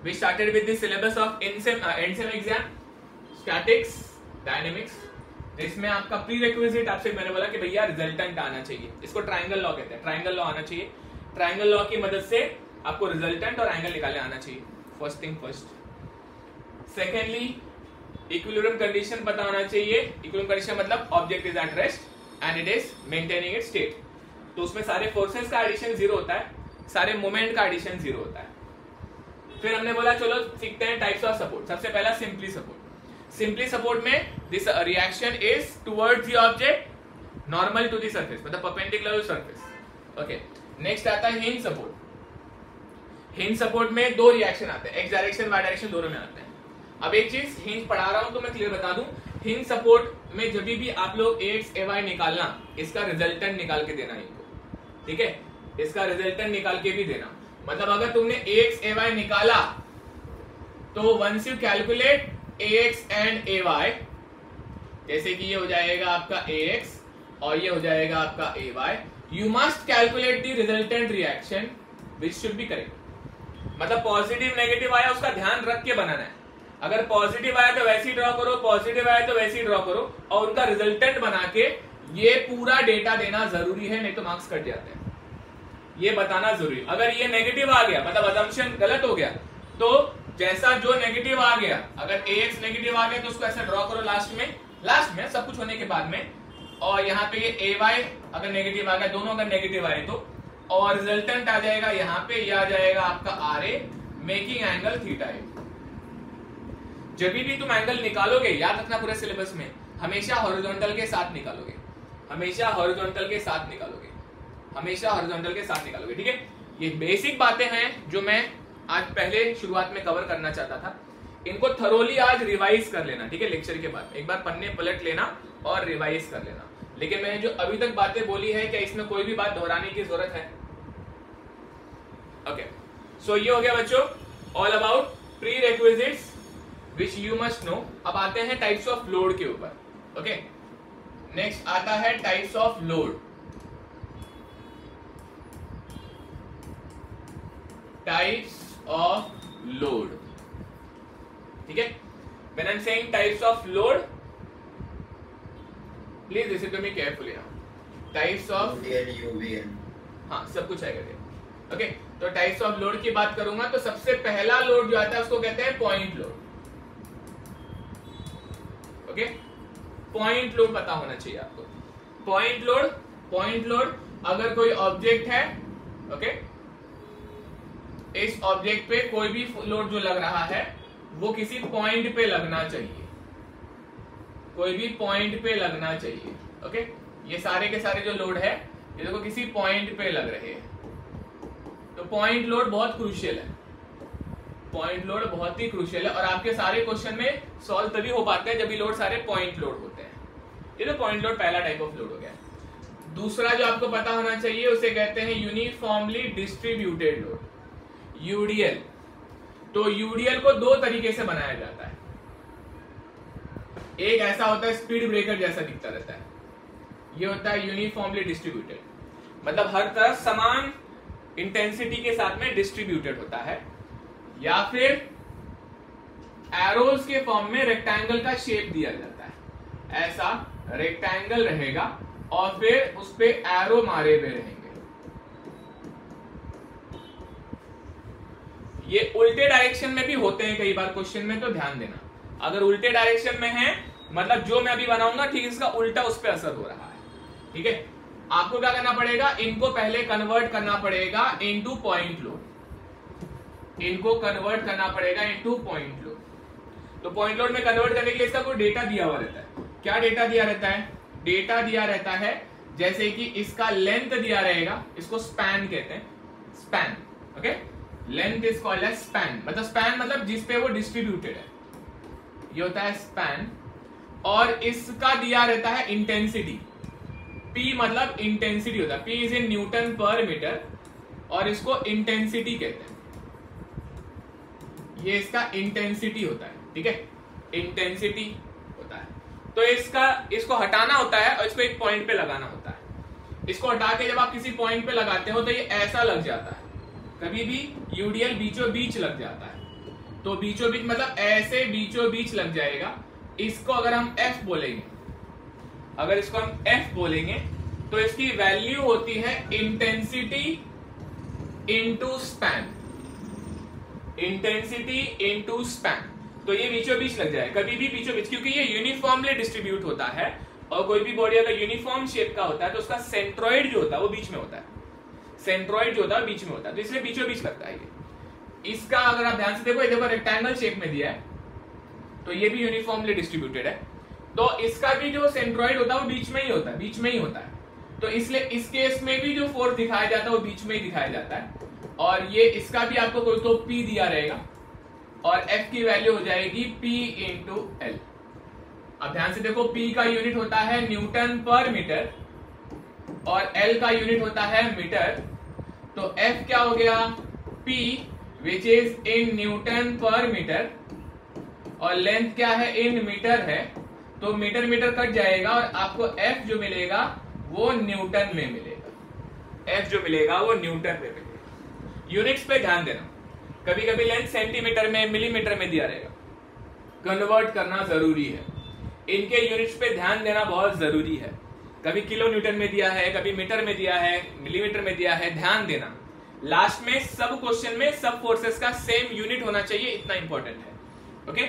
We started with the syllabus of end sem exam, statics, dynamics. इसमें आपका प्री रिक्विजिट आपसे मैंने बोला कि भैया रिजल्टेंट आना चाहिए. इसको ट्रायंगल लॉ कहते हैं. ट्रायंगल लॉ आना चाहिए. ट्रायंगल लॉ की मदद से आपको रिजल्टेंट और एंगल निकालने आना चाहिए. First thing first. Secondly equilibrium condition पता होना चाहिए. इक्विलिब्रियम कंडीशन मतलब object is at rest and it is maintaining it's state. तो उसमें सारे फोर्सेस का एडिशन 0 होता है, सारे मोमेंट का एडिशन 0 होता है. फिर हमने बोला चलो सीखते हैं टाइप्स ऑफ सपोर्ट। सबसे पहला सिंपली सपोर्ट। सिंपली सपोर्ट में this reaction is towards the object normal to the surface, मतलब perpendicular to surface. Okay, next आता है हिंज सपोर्ट। हिंज सपोर्ट में दो रिएक्शन आते हैं, एक्स डायरेक्शन वाई डायरेक्शन दोनों में आते हैं। अब एक चीज हिंज पढ़ा रहा हूं तो मैं क्लियर बता दूं, हिंज सपोर्ट में जब भी आप लोग AX AY निकालना, इसका रिजल्टेंट निकाल के देना इनको, ठीक है, इसका रिजल्टेंट निकाल के भी देना। मतलब अगर तुमने AX AY निकाला तो once you calculate AX and AY, जैसे कि ये हो जाएगा आपका AX और ये हो जाएगा आपका AY, you must calculate the resultant reaction which should be correct. मतलब पॉजिटिव नेगेटिव आया उसका ध्यान रख के बनाना है। अगर पॉजिटिव आया तो वैसे ही ड्रॉ करो, पॉजिटिव आया तो वैसे ही ड्रॉ करो, और उनका रिजल्टेंट बना के ये पूरा डेटा देना जरूरी है, नहीं तो मार्क्स कट जाते हैं। ये बताना जरूरी। अगर ये नेगेटिव आ गया मतलब असम्पशन गलत हो गया, तो जैसा जो नेगेटिव आ गया, अगर AX नेगेटिव आ गया तो उसको ऐसा ड्रॉ करो लास्ट में सब कुछ होने के बाद में, और यहाँ पे ये AY अगर नेगेटिव आ गया, दोनों अगर नेगेटिव आए तो, और रिजल्टेंट आ जाएगा यहाँ पे, ये आ जाएगा आपका RA मेकिंग एंगल थीटा। जब भी तुम एंगल निकालोगे, याद रखना पूरे सिलेबस में हमेशा हॉरिजॉन्टल के साथ निकालोगे, हमेशा हॉरिजॉन्टल के साथ निकालोगे, हमेशा हॉरिजॉन्टल के साथ निकालोगे, ठीक है। ये बेसिक बातें हैं जो मैं आज पहले शुरुआत में कवर करना चाहता था। इनको थरोली आज रिवाइज कर लेना, ठीक है, लेक्चर के बाद एक बार पन्ने पलट लेना और रिवाइज कर लेना। लेकिन मैंने जो अभी तक बातें बोली है, क्या इसमें कोई भी बात दोहराने की जरूरत है? ओके, सो ये हो गया बच्चों all about pre requisites which you must no. अब आते हैं टाइप्स ऑफ लोड के ऊपर। ओके, नेक्स्ट आता है types of load. Types of load, ठीक है। When I am saying types of load, please listen to me carefully now. Types of हाँ सब कुछ आएगा। ओके, तो टाइप्स ऑफ लोड की बात करूंगा तो सबसे पहला लोड जो आता है उसको कहते हैं point load. Okay, point load पता होना चाहिए आपको। पॉइंट लोड अगर कोई ऑब्जेक्ट है, ओके, इस ऑब्जेक्ट पे कोई भी लोड जो लग रहा है वो किसी पॉइंट पे लगना चाहिए, कोई भी पॉइंट पे लगना चाहिए। ओके, ये सारे के सारे जो लोड है ये देखो किसी पॉइंट पे लग रहे हैं, तो पॉइंट लोड बहुत क्रूशियल है। पॉइंट लोड बहुत ही क्रूशियल है और आपके सारे क्वेश्चन में सॉल्व तभी हो पाते हैं जब ये लोड सारे पॉइंट लोड होते हैं। ये तो पॉइंट लोड पहला टाइप ऑफ लोड हो गया। दूसरा जो आपको पता होना चाहिए उसे कहते हैं यूनिफॉर्मली डिस्ट्रीब्यूटेड लोड, यूडीएल। तो यूडीएल को दो तरीके से बनाया जाता है। एक ऐसा होता है स्पीड ब्रेकर जैसा दिखता रहता है, ये होता है यूनिफॉर्मली डिस्ट्रीब्यूटेड, मतलब हर तरफ समान इंटेंसिटी के साथ में डिस्ट्रीब्यूटेड होता है। या फिर एरोज के फॉर्म में रेक्टेंगल का शेप दिया जाता है, ऐसा रेक्टेंगल रहेगा और फिर उस पे एरो मारे हुए रहेंगे। ये उल्टे डायरेक्शन में भी होते हैं कई बार क्वेश्चन में, तो ध्यान देना। अगर उल्टे डायरेक्शन में है मतलब जो मैं अभी बनाऊंगा ठीक इसका उल्टा उस पर असर हो रहा है, ठीक है। आपको क्या करना पड़ेगा, इनको पहले कन्वर्ट करना पड़ेगा इनटू पॉइंट लोड, इनको कन्वर्ट करना पड़ेगा इनटू पॉइंट लोड। तो पॉइंट लोड में कन्वर्ट करने के लिए इसका कोई डेटा दिया हुआ रहता है। क्या डेटा दिया रहता है? डेटा दिया रहता है जैसे कि इसका लेंथ दिया रहेगा, इसको स्पैन कहते हैं, span. Okay, length is called as span, मतलब स्पैन मतलब जिस पे वो डिस्ट्रीब्यूटेड है, ये होता है स्पैन। और इसका दिया रहता है इंटेंसिटी, P मतलब इंटेंसिटी होता है, P is in newton per metre और इसको इंटेंसिटी कहते हैं। ये इसका इंटेंसिटी होता है, ठीक है, इंटेंसिटी होता है। तो इसको हटाना होता है और इसको एक पॉइंट पे लगाना होता है। इसको हटा के जब आप किसी पॉइंट पे लगाते हो तो ये ऐसा लग जाता है, कभी भी यूडीएल बीचों बीच लग जाता है। तो बीचों बीच मतलब ऐसे बीचों बीच लग जाएगा। इसको अगर हम F बोलेंगे, अगर इसको हम F बोलेंगे तो इसकी वैल्यू होती है intensity into span, intensity into span. तो ये बीचों बीच लग जाए, कभी भी बीचों बीच, क्योंकि ये यूनिफॉर्मली डिस्ट्रीब्यूट होता है और कोई भी बॉडी अगर यूनिफॉर्म शेप का होता है तो उसका सेंट्रॉइड जो होता है वो बीच में होता है, सेंट्रॉइड जो होता है बीच में होता है, तो इसलिए बीचों बीच लगता है ये। इसका अगर आप ध्यान से देखो, ये देखो रेक्टेंगल शेप में दिया है, तो ये भी यूनिफॉर्मली डिस्ट्रीब्यूटेड है, तो इसका भी जो सेंट्रॉइड होता है वो बीच में ही होता है, बीच में ही होता है। तो इसलिए इस केस में भी जो फोर्स दिखाया जाता है वो बीच में ही दिखाया जाता है। और ये इसका भी आपको कोई तो P दिया रहेगा और F की वैल्यू हो जाएगी P इंटू L। अब ध्यान से देखो, P का यूनिट होता है न्यूटन पर मीटर और L का यूनिट होता है मीटर। तो F क्या हो गया, P which is in newton per metre, और लेंथ क्या है, इन मीटर है, तो मीटर मीटर कट जाएगा और आपको F जो मिलेगा वो न्यूटन में मिलेगा। F जो मिलेगा वो न्यूटन में मिलेगा। यूनिट्स पे ध्यान देना, कभी कभी लेंथ सेंटीमीटर में, मिलीमीटर में दिया रहेगा, कन्वर्ट करना जरूरी है। इनके यूनिट्स पे ध्यान देना बहुत जरूरी है। कभी किलो न्यूटन में दिया है, कभी मीटर में दिया है, मिलीमीटर में दिया है, ध्यान देना। लास्ट में सब क्वेश्चन में सब फोर्सेस का सेम यूनिट होना चाहिए, इतना इंपॉर्टेंट है। ओके,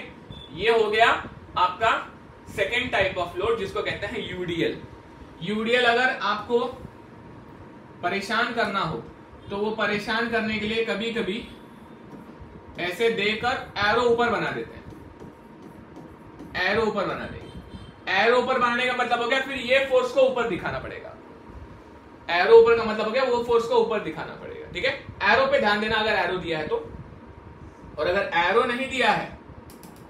ये हो गया आपका सेकेंड टाइप ऑफ लोड जिसको कहते हैं यूडीएल। यूडीएल अगर आपको परेशान करना हो तो वो परेशान करने के लिए कभी कभी ऐसे देकर एरो ऊपर बना देते हैं, एरो ऊपर बना देंगे। एरो ऊपर बनाने का मतलब हो गया फिर ये फोर्स को ऊपर दिखाना पड़ेगा। एरो ऊपर का मतलब हो गया वो फोर्स को ऊपर दिखाना पड़ेगा, ठीक है। एरो पे ध्यान देना अगर एरो दिया है तो, और अगर एरो नहीं दिया है,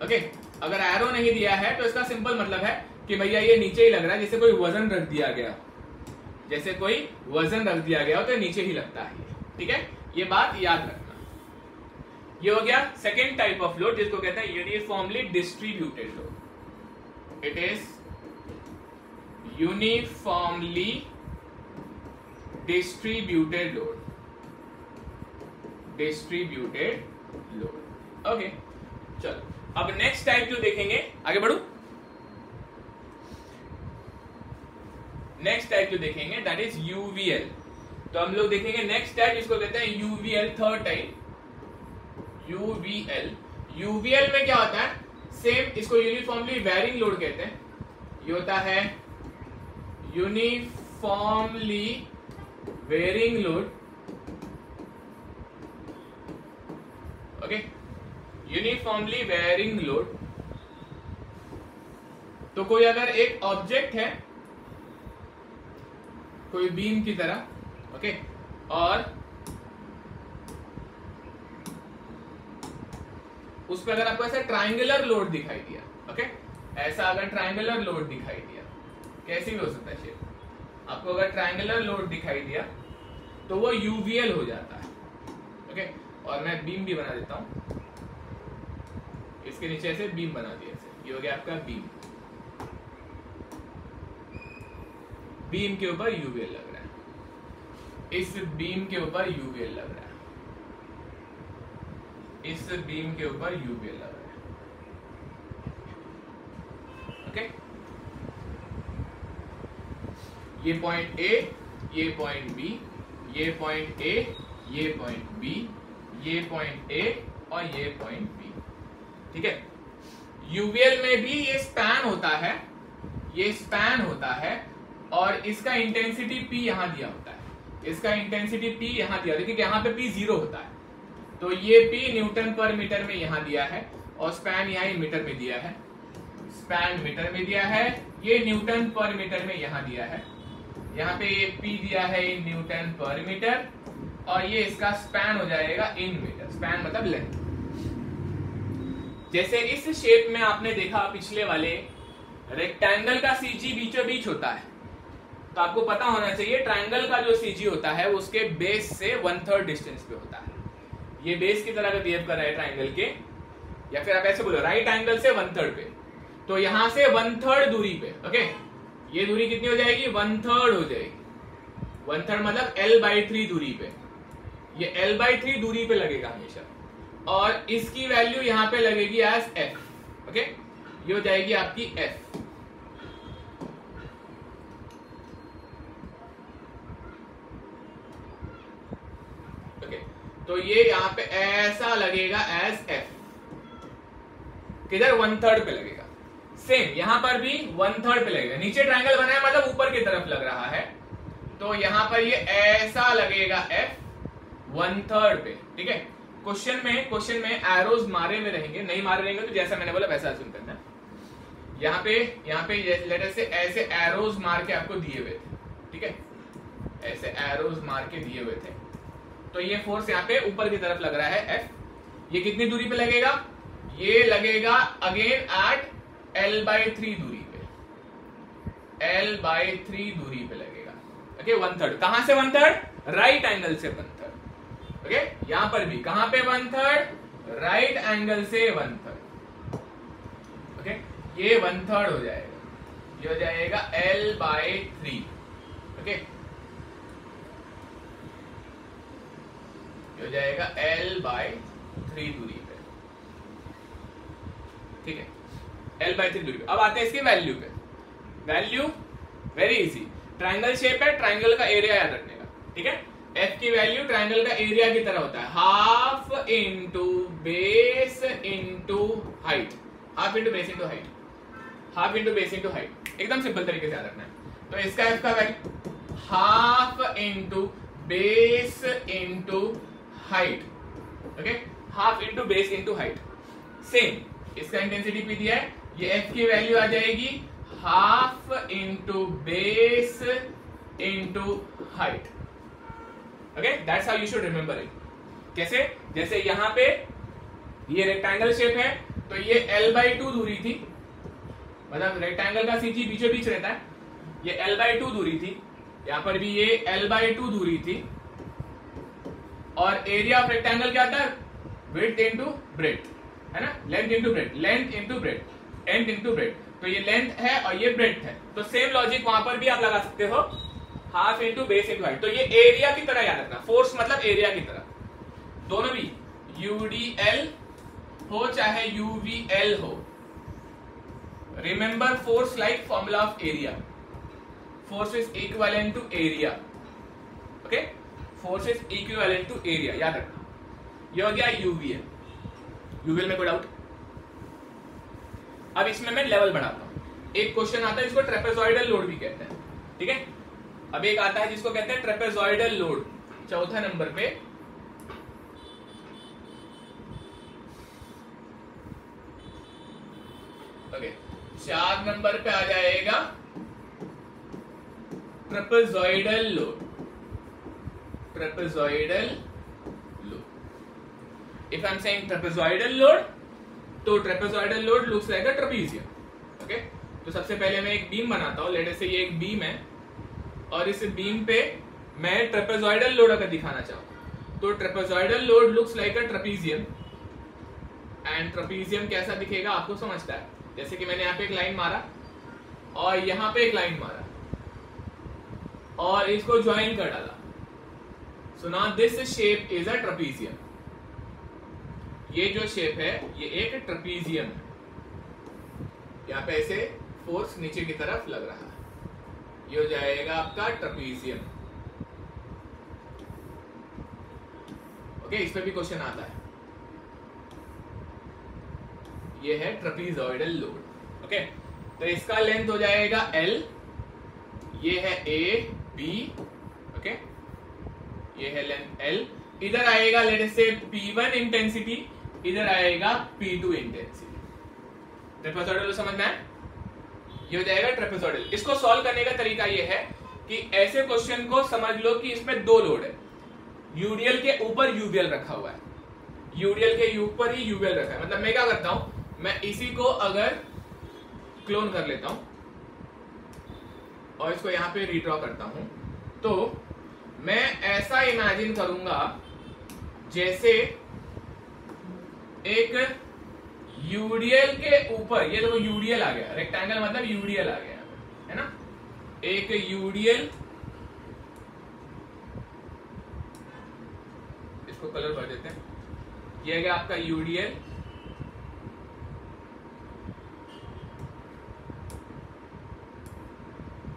ओके, अगर एरो नहीं दिया है तो इसका सिंपल मतलब है कि भैया ये नीचे ही लग रहा है, जैसे कोई वजन रख दिया गया, जैसे कोई वजन रख दिया गया तो नीचे ही लगता है, ठीक है। ये बात याद रखना। ये हो गया सेकेंड टाइप ऑफ लोड जिसको कहते हैं uniformly distributed load. It is uniformly distributed load, distributed load. Okay, चलो अब नेक्स्ट टाइप जो देखेंगे, आगे बढ़ू। नेक्स्ट टाइप जो देखेंगे दैट इज यूवीएल। तो हम लोग देखेंगे नेक्स्ट टाइप जिसको कहते हैं UVL, third type UVL. UVL में क्या होता है, सेम इसको यूनिफॉर्मली वेरिंग लोड कहते हैं। ये होता है uniformly varying load, okay, uniformly varying load. तो कोई अगर एक ऑब्जेक्ट है कोई बीम की तरह, ओके, और उस पर अगर आपको ऐसा ट्रायंगुलर लोड दिखाई दिया, ओके, ऐसा अगर ट्रायंगुलर लोड दिखाई दिया, कैसी भी हो सकता है शेप, आपको अगर ट्रायंगुलर लोड दिखाई दिया तो वो यूवीएल हो जाता है, ओके। और मैं बीम भी बना देता हूं, इसके नीचे ऐसे बीम बना दिया, ऐसे ये हो गया आपका बीम। बीम के ऊपर यूवीएल लग रहा है, इस बीम के ऊपर यूवीएल लग रहा है, इस बीम के ऊपर यूवीएल लग रहा है, ओके। ये पॉइंट ए, ये पॉइंट बी, ये पॉइंट ए, ये पॉइंट बी, ये पॉइंट ए और ये पॉइंट बी, ठीक है। यूवीएल में भी ये स्पैन होता है, ये स्पैन होता है, और इसका इंटेंसिटी P यहां दिया होता है, इसका इंटेंसिटी P यहां दिया होता है, क्योंकि यहां पे P 0 होता है। तो ये P न्यूटन पर मीटर में यहां दिया है, और स्पैन यहां मीटर में दिया है, स्पैन मीटर में दिया है, ये न्यूटन पर मीटर में यहां दिया है, यहाँ पे ये P दिया है इन न्यूटन पर मीटर, और ये इसका स्पैन हो जाएगा इन मीटर। स्पैन मतलब लेंथ। जैसे इस शेप में आपने देखा पिछले वाले रेक्टेंगल का CG बीचों बीच होता है, तो आपको पता होना चाहिए ट्रायंगल का जो CG होता है वो उसके बेस से 1/3 डिस्टेंस पे होता है। ये बेस की तरह बिहेव कर रहा है ट्रायंगल के, या फिर आप ऐसे बोलो राइट एंगल से 1/3 पे, तो यहां से 1/3 दूरी पे, ओके, ये दूरी कितनी हो जाएगी, 1/3 हो जाएगी। 1/3 मतलब L/3 दूरी पे, ये L/3 दूरी पे लगेगा हमेशा, और इसकी वैल्यू यहां पे लगेगी एज F, ओके। ये हो जाएगी आपकी F। ओके, तो ये यहां पे ऐसा लगेगा एज F, किधर 1/3 पे लगेगा। सेम यहां पर भी 1/3 पे लगेगा। नीचे ट्रायंगल बना है मतलब ऊपर की तरफ लग रहा है, तो यहां पर ये ऐसा लगेगा F 1/3 पे, ठीक है। क्वेश्चन में एरोज मारे हुए रहेंगे, नहीं मारे रहेंगे तो जैसा मैंने बोला वैसा अज्यूम करना। यहाँ पे लेट अस से ऐसे एरोज मार के आपको दिए हुए थे, ठीक है, ऐसे एरोज मार के दिए हुए थे, तो ये फोर्स यहाँ पे ऊपर की तरफ लग रहा है F। ये कितनी दूरी पे लगेगा? ये लगेगा अगेन एट L/3 दूरी पे, L/3 दूरी पे लगेगा। ओके, 1/3। कहां से 1/3? राइट एंगल से 1/3। ओके, यहां पर भी कहां पे 1/3? राइट एंगल से 1/3। ओके, ये 1/3 हो जाएगा, ये हो जाएगा L/3। ओके, हो जाएगा L/3 दूरी पे, ठीक है, L/3 दूरी पे। अब आते हैं इसकी वैल्यू पे। Value very easy, triangle shape है, ट्राइंगल का एरिया याद रखने का, ठीक है। F की वैल्यू ट्राइंगल का एरिया की तरह होता है, half into base into height, half into base into height, half into base into height, एकदम सिंपल तरीके से याद रखना है। तो इसका F का value half into base into height, okay, half into base into height. Same इसका इंटेंसिटी P दिया है, ये F की वैल्यू आ जाएगी half into base into height. Okay, that's how you should remember it. कैसे? जैसे यहां पे ये रेक्टेंगल शेप है, तो ये L/2 दूरी थी, मतलब रेक्टेंगल का CG बीचों बीच रहता है, ये L/2 दूरी थी, यहां पर भी ये L/2 दूरी थी, और एरिया ऑफ रेक्टेंगल क्या था? विड्थ इंटू ब्रेड्थ, है ना, length into breadth, length into breadth, length into breadth. तो ये लेंथ है और ये ब्रेड्थ है, तो सेम लॉजिक वहां पर भी आप लगा सकते हो, half into base into height. तो ये एरिया की तरह याद रखना, फोर्स मतलब एरिया की तरह, दोनों भी UDL हो चाहे UVL हो, remember force like formula of area, force is equivalent to area. Okay, force is equivalent to area, याद रखना। ये हो गया UVL। UVL में कोई डाउट? अब इसमें मैं लेवल बढ़ाता हूं। एक क्वेश्चन आता है जिसको ट्रेपेजॉइडल लोड भी कहते हैं, ठीक है। अब एक आता है जिसको कहते हैं ट्रेपेजॉइडल लोड, चौथा नंबर पे। ओके, 4 नंबर पे आ जाएगा trapezoidal load, trapezoidal load. If I am saying trapezoidal load, तो trapezoidal load looks like a trapezium. Okay, तो सबसे पहले मैं एक बीम बनाता हूं, लेट अस से ये एक बीम है, और इस बीम पे मैं ट्रेपेजॉइडल लोड अगर दिखाना चाहूं, तो trapezoidal load looks like a trapezium. And trapezium कैसा दिखेगा आपको समझता है? जैसे कि मैंने यहाँ पे एक लाइन मारा और यहाँ पे एक लाइन मारा और इसको ज्वाइन कर डाला, so now this shape is a trapezium. ये जो शेप है ये एक ट्रेपीजियम है, यहाँ पे ऐसे फोर्स नीचे की तरफ लग रहा है, ये हो जाएगा आपका ट्रेपीजियम। ओके, इस पे भी क्वेश्चन आता है, ये है ट्रेपीजॉइडल लोड। ओके, तो इसका लेंथ हो जाएगा L, ये है AB, ओके, ये है लेंथ L। इधर आएगा लेट अस से P1 इंटेंसिटी, इधर आएगा P2 इंटेंसिटी। ट्रेपेजॉइडल समझना है? ये हो जाएगा ट्रेपेजॉइडल। इसको सॉल्व करने का तरीका ये है कि ऐसे क्वेश्चन को समझ लो कि इसमें दो लोड है, यूडीएल के ऊपर यूवीएल रखा हुआ है, यूडीएल के ऊपर ही यूवीएल रखा है। मतलब मैं क्या करता हूं, मैं इसी को अगर क्लोन कर लेता हूं और इसको यहां पे रिड्रॉ करता हूं, तो मैं ऐसा इमेजिन करूंगा जैसे एक यूडीएल के ऊपर, ये देखो यूडीएल आ गया, रेक्टेंगल मतलब यूडीएल आ गया, है ना, एक यूडीएल, इसको कलर कर देते हैं, ये है आपका यूडीएल,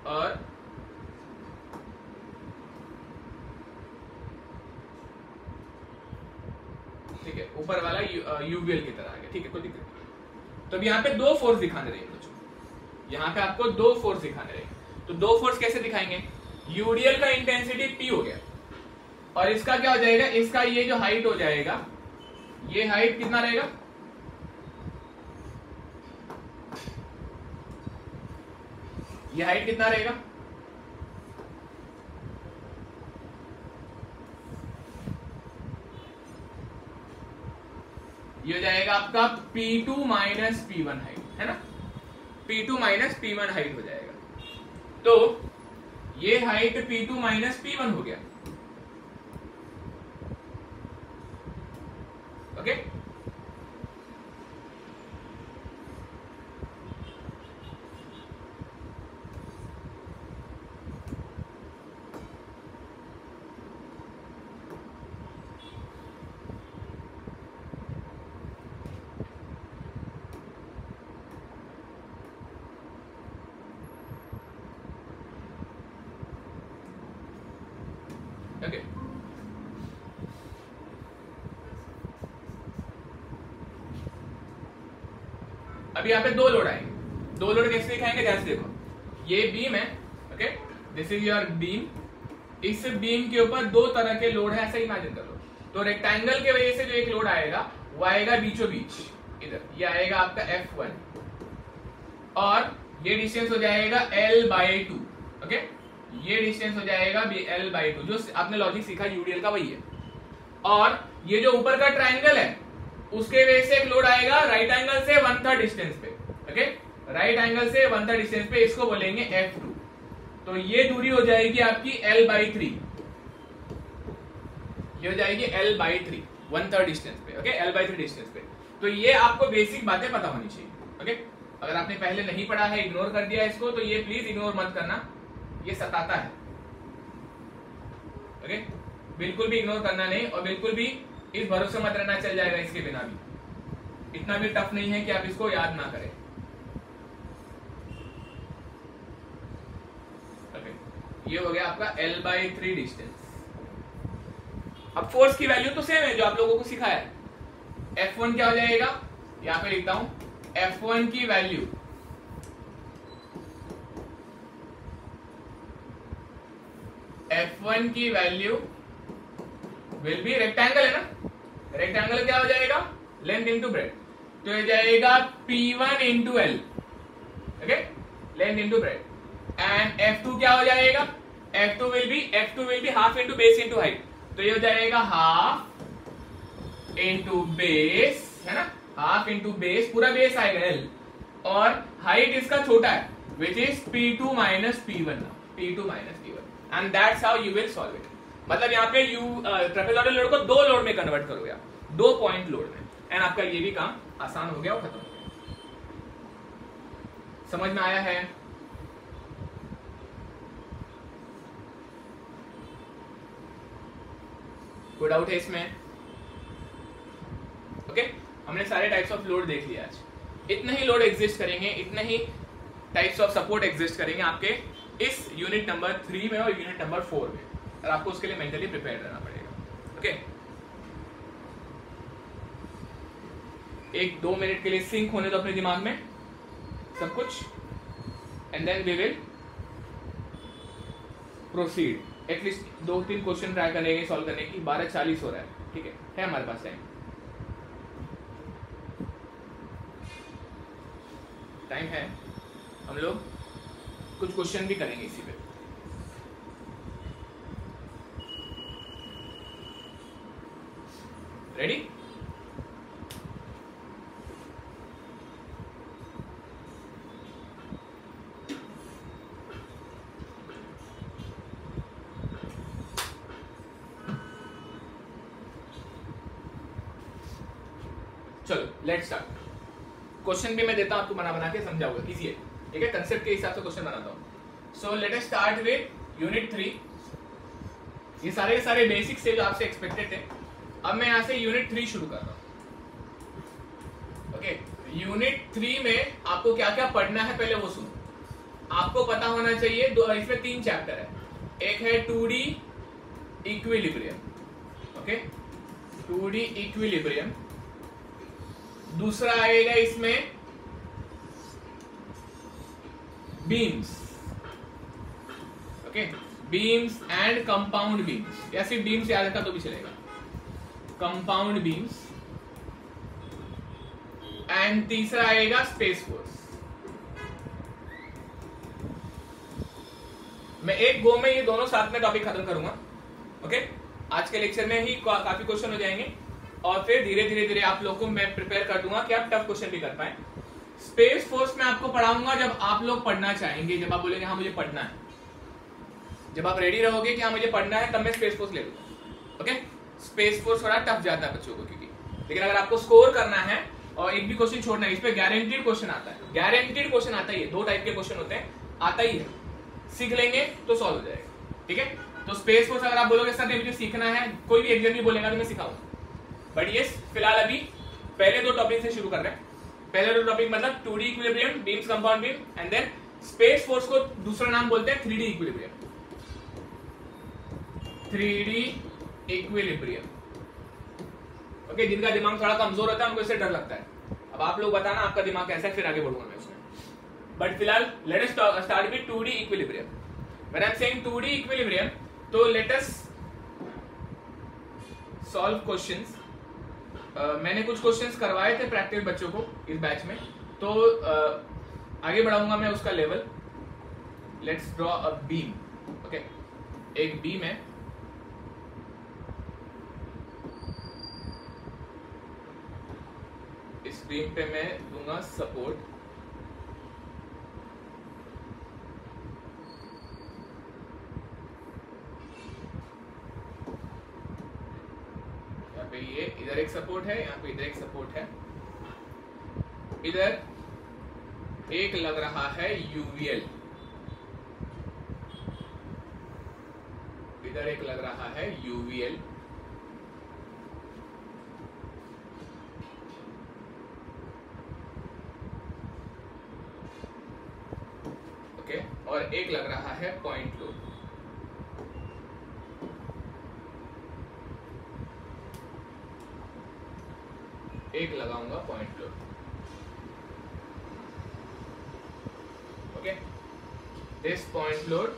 और ठीक है ऊपर वाला यूवीएल की तरह आ गया, ठीक है, कोई दिक्कत नहीं। तो अब यहाँ पे दो फोर्स दिखाने रहेंगे बच्चों, यहाँ पे आपको दो फोर्स दिखाने रहेंगे। तो दो फोर्स कैसे दिखाएंगे? यूडीएल का इंटेंसिटी P हो गया और इसका क्या हो जाएगा, इसका ये जो हाइट हो जाएगा ये हाइट कितना रहेगा, ये हाइट कितना रहेगा, ये हो जाएगा आपका P2 माइनस P1 हाइट, है ना, P2 माइनस P1 हाइट हो जाएगा। तो ये हाइट P2 माइनस P1 हो गया, ओके। ओके, अभी यहाँ पे दो लोड आएंगे, दो लोड कैसे दिखाएंगे, ध्यान से देखो, ये बीम है, okay, this is your beam, इस बीम के ऊपर दो तरह के लोड है, ऐसा इमेजिन कर लो। तो रेक्टेंगल के वजह से जो एक लोड आएगा वो आएगा बीचों बीच, इधर ये आएगा आपका F1 और ये डिस्टेंस हो जाएगा L/2, ओके, ये डिस्टेंस हो जाएगा L/2, जो आपने लॉजिक सीखा यूडीएल का वही है। और ये जो ऊपर का ट्राइंगल है उसके वजह से एक लोड आएगा राइट एंगल से 1/3 डिस्टेंस पे, ओके, राइट एंगल से 1/3 डिस्टेंस पे, इसको बोलेंगे F2। तो ये दूरी हो जाएगी आपकी L/3, ये हो जाएगी L/3, 1/3 डिस्टेंस पे, ओके, L/3 डिस्टेंस पे। तो ये आपको बेसिक बातें पता होनी चाहिए, ओके। अगर आपने पहले नहीं पढ़ा है, इग्नोर कर दिया इसको, तो ये प्लीज इग्नोर मत करना, ये सताता है, ओके, बिल्कुल भी इग्नोर करना नहीं, और बिल्कुल भी इस भरोसे मत रहना चल जाएगा इसके बिना भी, इतना भी टफ नहीं है कि आप इसको याद ना करें, ओके। ये हो गया आपका L/3 डिस्टेंस। अब फोर्स की वैल्यू तो सेम है जो आप लोगों को सिखाया है। F1 क्या हो जाएगा, यहां पे लिखता हूं, F1 की वैल्यू F1 की वैल्यू विल बी, रेक्टेंगल है ना, रेक्टेंगल क्या हो जाएगा, लेंथ इंटू ब्रेड, तो ये जाएगा P1 into L, okay, length into breadth. And F2 क्या हो जाएगा, F2 will be half into base into height, तो ये हो जाएगा हाफ इंटू बेस, है ना, हाफ इंटू बेस, पूरा बेस आएगा L, और हाइट इसका छोटा है which is P2 minus P1, P2 minus P1, and that's how you will solve it. मतलब यहाँ पे ट्रेपेजॉइडल लोड को दो लोड में कन्वर्ट करोगे आप, 2 पॉइंट लोड में, एंड आपका ये भी काम आसान हो गया और खत्म हो गया। समझ में आया है? कोई डाउट है इसमें? ओके, हमने सारे टाइप्स ऑफ लोड देख लिया आज। इतने ही लोड एग्जिस्ट करेंगे, इतने ही टाइप्स ऑफ सपोर्ट एग्जिस्ट करेंगे आपके इस यूनिट नंबर 3 में और यूनिट नंबर 4 में, और आपको उसके लिए मेंटली प्रिपेयर रहना पड़ेगा, ओके। 1-2 मिनट के लिए सिंक होने दो अपने दिमाग में सब कुछ, and then we will proceed. At least 2-3 question try करेंगे सॉल्व करने की। 12:40 हो रहा है, ठीक है हमारे पास टाइम है, हम लोग कुछ क्वेश्चन भी करेंगे इसी पे। रेडी? चलो लेट्स स्टार्ट। क्वेश्चन भी मैं देता हूं आपको, बना के समझाऊंगा, इजी है, ठीक है, कंसेप्ट के हिसाब से क्वेश्चन बनाता हूं। So let us start with unit 3। ये सारे बेसिक से जो आपसे एक्सपेक्टेड थे। अब मैं यहां से यूनिट 3 शुरू कर रहा हूं, ओके। यूनिट 3 में आपको क्या क्या पढ़ना है पहले वो सुनो। आपको पता होना चाहिए, इसमें 3 चैप्टर है। एक है 2D equilibrium, okay, 2D equilibrium. दूसरा आएगा इसमें beams, okay, beams and compound beams, या सिर्फ बीम्स याद रखा तो भी चलेगा। कंपाउंड बीम्स, एंड तीसरा आएगा स्पेस फोर्स। मैं एक गो में ये दोनों साथ में टॉपिक खत्म करूंगा। ओके, आज के लेक्चर में ही काफी क्वेश्चन हो जाएंगे और फिर धीरे धीरे धीरे आप लोगों को मैं प्रिपेयर कर दूंगा कि आप टफ क्वेश्चन भी कर पाए। स्पेस फोर्स में आपको पढ़ाऊंगा जब आप लोग पढ़ना चाहेंगे, जब आप बोलेंगे हाँ मुझे पढ़ना है, जब आप रेडी रहोगे कि हाँ मुझे पढ़ना है, तब मैं स्पेस फोर्स ले लूंगा। ओके, स्पेस फोर्स थोड़ा टफ जाता है बच्चों को क्योंकि, लेकिन अगर आपको स्कोर करना है और एक भी क्वेश्चन छोड़ना है, इस पे गारंटीड क्वेश्चन आता है, गारंटीड क्वेश्चन आता है। 2 टाइप के क्वेश्चन होते हैं, आता ही है, सीख लेंगे तो सॉल्व हो जाएगा। ठीक है, तो स्पेस फोर्स अगर आप बोलोगे सर मुझे सीखना है, कोई भी एग्जाम में बोलेगा तो मैं सिखाऊंगा। बट ये फिलहाल अभी पहले 2 टॉपिक से शुरू कर रहे हैं। पहले 2 टॉपिक मतलब 2D equilibrium, beams, compound beam, and then space force को दूसरा नाम बोलते हैं 3D equilibrium. 3D equilibrium. Okay, जिनका दिमाग थोड़ा कमजोर होता है उनको इससे डर लगता है। अब आप लोग बताना आपका दिमाग कैसा है, फिर आगे बढ़ूंगा मैं उसमें। बट फिलहाल let us start with 2D equilibrium. When I am saying 2D equilibrium, तो लेट अस सॉल्व क्वेश्चंस। मैंने कुछ क्वेश्चंस करवाए थे प्रैक्टिस बच्चों को इस बैच में, तो आगे बढ़ाऊंगा मैं उसका level. Let's draw a beam. Okay, एक बीम है, इस बीम पे मैं दूंगा सपोर्ट। ये इधर एक सपोर्ट है, यहाँ पे इधर एक सपोर्ट है, इधर एक लग रहा है यूवीएल, इधर एक लग रहा है यूवीएल, ओके, और एक लग रहा है पॉइंट लोड। एक लगाऊंगा point load. Okay, this point load,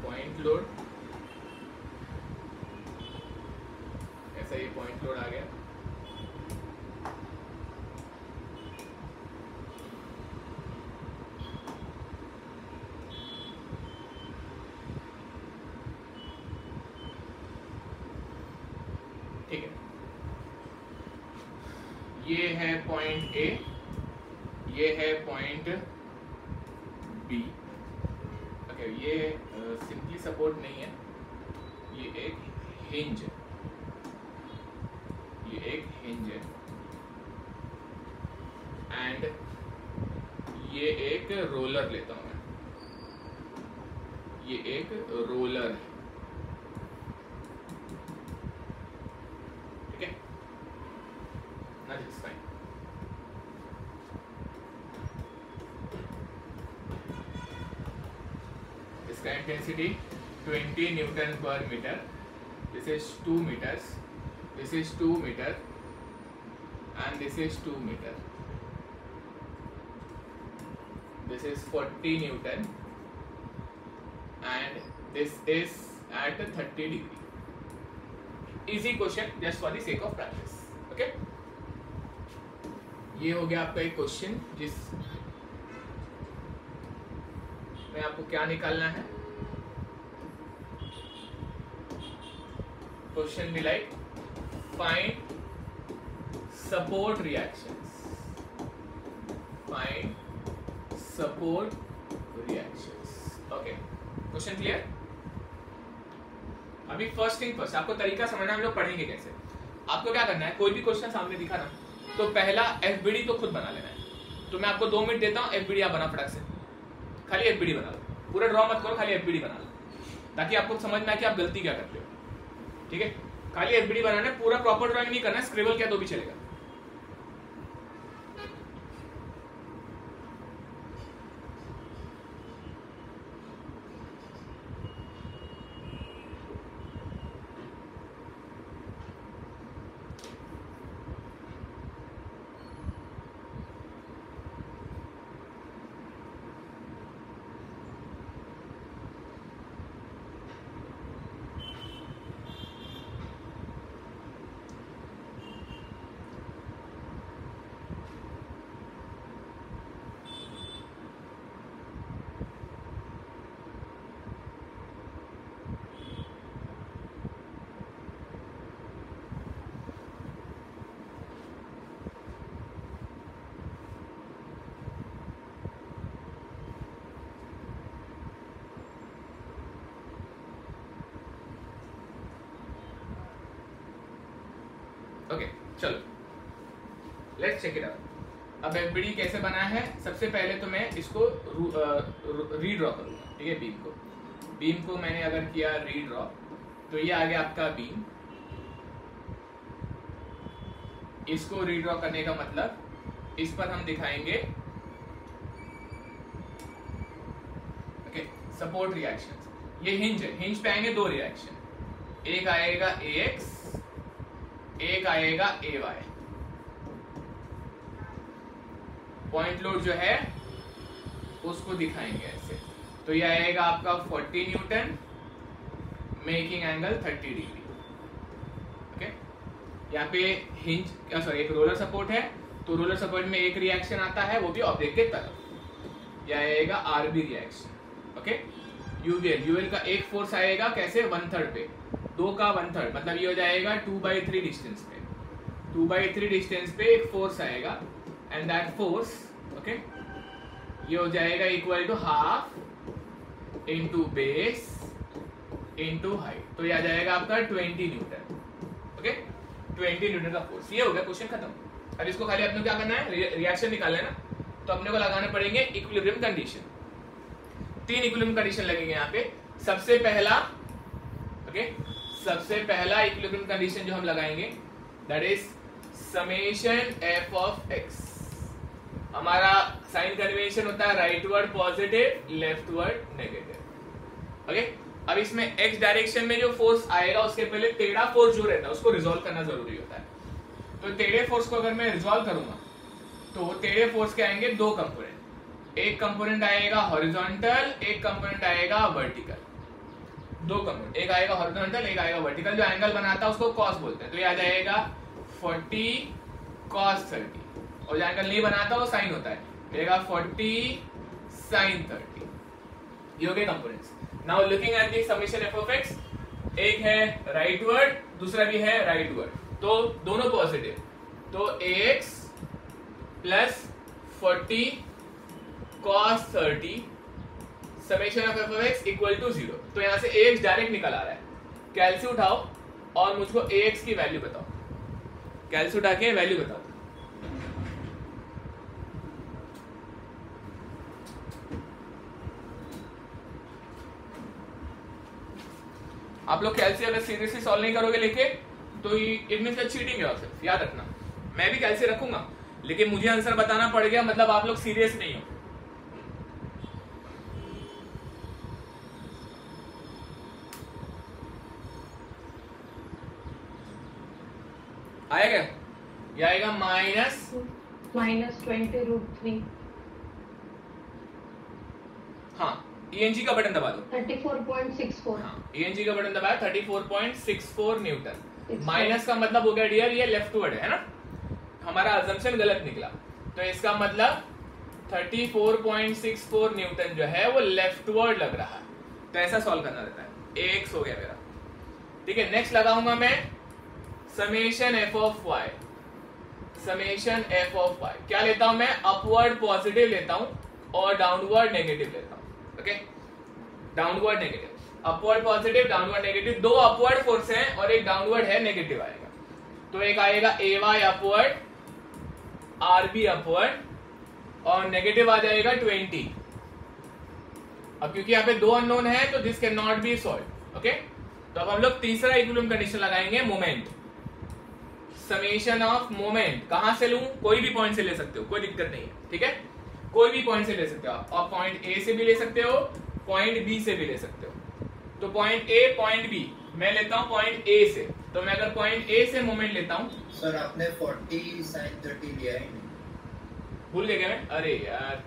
point load, ऐसा ये पॉइंट लोड आ गया। ठीक है, ये है पॉइंट ए, ये है पॉइंट बी। ओके, ये सिंपली सपोर्ट नहीं है, ये एक हिंज है, ये एक हिंज है, एंड ये एक रोलर लेता हूं मैं, ये एक रोलर है। ठीक है, now this is fine. इसका intensity 20 newton per meter, this is 2 meters, this is 2 meter, and this is 2 meter, this is 40 Newton, and this is at 30 degree. Easy question, just for the sake of practice. Okay, ये हो गया आपका एक question जिस में आपको क्या निकालना है। Question be like find support reactions, find support reactions. Okay, question clear? अभी फर्स्ट थिंग फर्स्ट, आपको तरीका समझना, हम लोग पढ़ेंगे कैसे। आपको क्या करना है, कोई भी क्वेश्चन सामने दिखा ना, तो पहला एफबीडी तो खुद बना लेना है। तो मैं आपको 2 मिनट देता हूँ, एफबीडी आप बना फटाक से, खाली एफबीडी बना लो, पूरा ड्रॉ मत करो, खाली एफबीडी बना लो, ताकि आपको समझ में आए कि आप गलती क्या करते हो। ठीक है, खाली एफबीडी बनाना है, पूरा प्रॉपर ड्राइंग नहीं करना है, स्क्रिबल क्या तो भी चलेगा। ओके चलो लेट्स चेक इट आउट। अब एफबीडी कैसे बना है, सबसे पहले तो मैं इसको रीड्रॉ करूंगा, ठीक है। बीम को मैंने अगर किया रीड्रॉ तो ये आ गया आपका बीम। इसको रीड्रॉ करने का मतलब इस पर हम दिखाएंगे ओके सपोर्ट रिएक्शंस। ये हिंज है, हिंज पे आएंगे दो रिएक्शन, एक आएगा AX, एक आएगा AY। पॉइंट लोड जो है उसको दिखाएंगे ऐसे। तो ये आएगा आपका 40 Newton making angle 30 degree. Okay यहाँ पे हिंज सॉरी एक रोलर सपोर्ट है, तो रोलर सपोर्ट में एक रिएक्शन आता है, वो भी ऑब्जेक्ट के तरफ। यह आएगा आरबी रिएक्शन। ओके यूएल का एक फोर्स आएगा कैसे 1/3 पे, 2 का 1/3 मतलब ये हो जाएगा 2/3 डिस्टेंस पे। 2/3 डिस्टेंस पे एक फोर्स आएगा एंड दैट फोर्स ओके ये हो जाएगा equal to half into base into height. तो ये आ जाएगा आपका 20 न्यूटन। ओके 20 न्यूटन का फोर्स। ये हो गया क्वेश्चन खत्म। अब इसको खाली अपने क्या करना है, रिएक्शन निकालना है ना, तो अपने को लगाने पड़ेंगे इक्विलिब्रियम कंडीशन। 3 इक्विलिब्रियम कंडीशन लगेंगे यहाँ पे। सबसे पहला इक्विलिब्रियम कंडीशन जो हम लगाएंगे that is summation F of x. हमारा साइन कन्वेंशन होता है rightward positive, leftward negative. Okay अब इसमें एक्स डायरेक्शन में जो फोर्स आएगा उसके पहले टेढ़ा फोर्स जो रहता है उसको रिजॉल्व करना जरूरी होता है। तो टेढ़े फोर्स को अगर मैं रिजॉल्व करूंगा तो टेढ़े फोर्स के आएंगे 2 कंपोनेंट। एक कंपोनेंट आएगा हॉरिजॉन्टल, एक कंपोनेंट आएगा वर्टिकल। 2 कंपोनेंट, एक आएगा हॉरिजॉन्टल, एक आएगा वर्टिकल। जो एंगल बनाता है उसको कॉस बोलते हैं। तो ये आ जाएगा 40 cos 30, और जो एंगल नहीं बनाता वो साइन होता है, रहेगा 40 sin 30। ये हो गए components. Now looking at the summation F of x, एक है राइटवर्ड, दूसरा भी है राइटवर्ड, तो दोनों पॉजिटिव। तो ax plus 40 cos 30 summation of F of X equal to 0। तो यहां से ax डायरेक्ट निकल आ रहा है। कैलसी उठाओ और मुझको ax की वैल्यू बताओ। कैलसी उठा के वैल्यू बताओ। आप लोग कैलसी अगर सीरियसली सॉल्व नहीं करोगे लेके तो इट मींस चीटिंग योरसेल्फ। याद रखना, मैं भी कैलसी रखूंगा लेकिन मुझे आंसर बताना पड़ गया, मतलब आप लोग सीरियस नहीं हो। आया क्या? ये आएगा -20√3। हाँ ENG का बटन दबा दो। 34.64। हाँ ENG का बटन दबाया 34.64 न्यूटन। माइनस का मतलब हो गया डियर ये लेफ्टवर्ड है ना, हमारा अजम्पशन गलत निकला। तो इसका मतलब 34.64 न्यूटन जो है वो लेफ्टवर्ड लग रहा है। तो ऐसा सॉल्व करना रहता है। एक्स हो गया मेरा, ठीक है। नेक्स्ट लगाऊंगा मैं summation F of Y. Summation F of Y क्या लेता हूं मैं, अपवर्ड पॉजिटिव लेता हूं और डाउनवर्ड नेगेटिव लेता हूं। Okay downward negative, upward positive, downward negative. 2 upward force हैं और एक डाउनवर्ड है, नेगेटिव आएगा। तो एक आएगा AY अपवर्ड, RB अपवर्ड और नेगेटिव आ जाएगा 20। अब क्योंकि यहाँ पे 2 अननोन है तो this can not be solve. Okay तो अब हम लोग तीसरा इक्विलिब्रियम कंडीशन लगाएंगे, मोमेंट। समेशन ऑफ मोमेंट कहां से लूं, कोई भी पॉइंट से ले सकते हो, कोई दिक्कत नहीं है, ठीक है। कोई भी पॉइंट से ले सकते हो आप पॉइंट A से भी ले सकते हो, पॉइंट B से भी ले सकते हो। तो पॉइंट A पॉइंट B, मैं लेता हूं पॉइंट A से। तो मैं अगर पॉइंट A से मोमेंट लेता हूं, सर आपने 40 sin 30 लिया है, भूल गए क्या मैं? अरे यार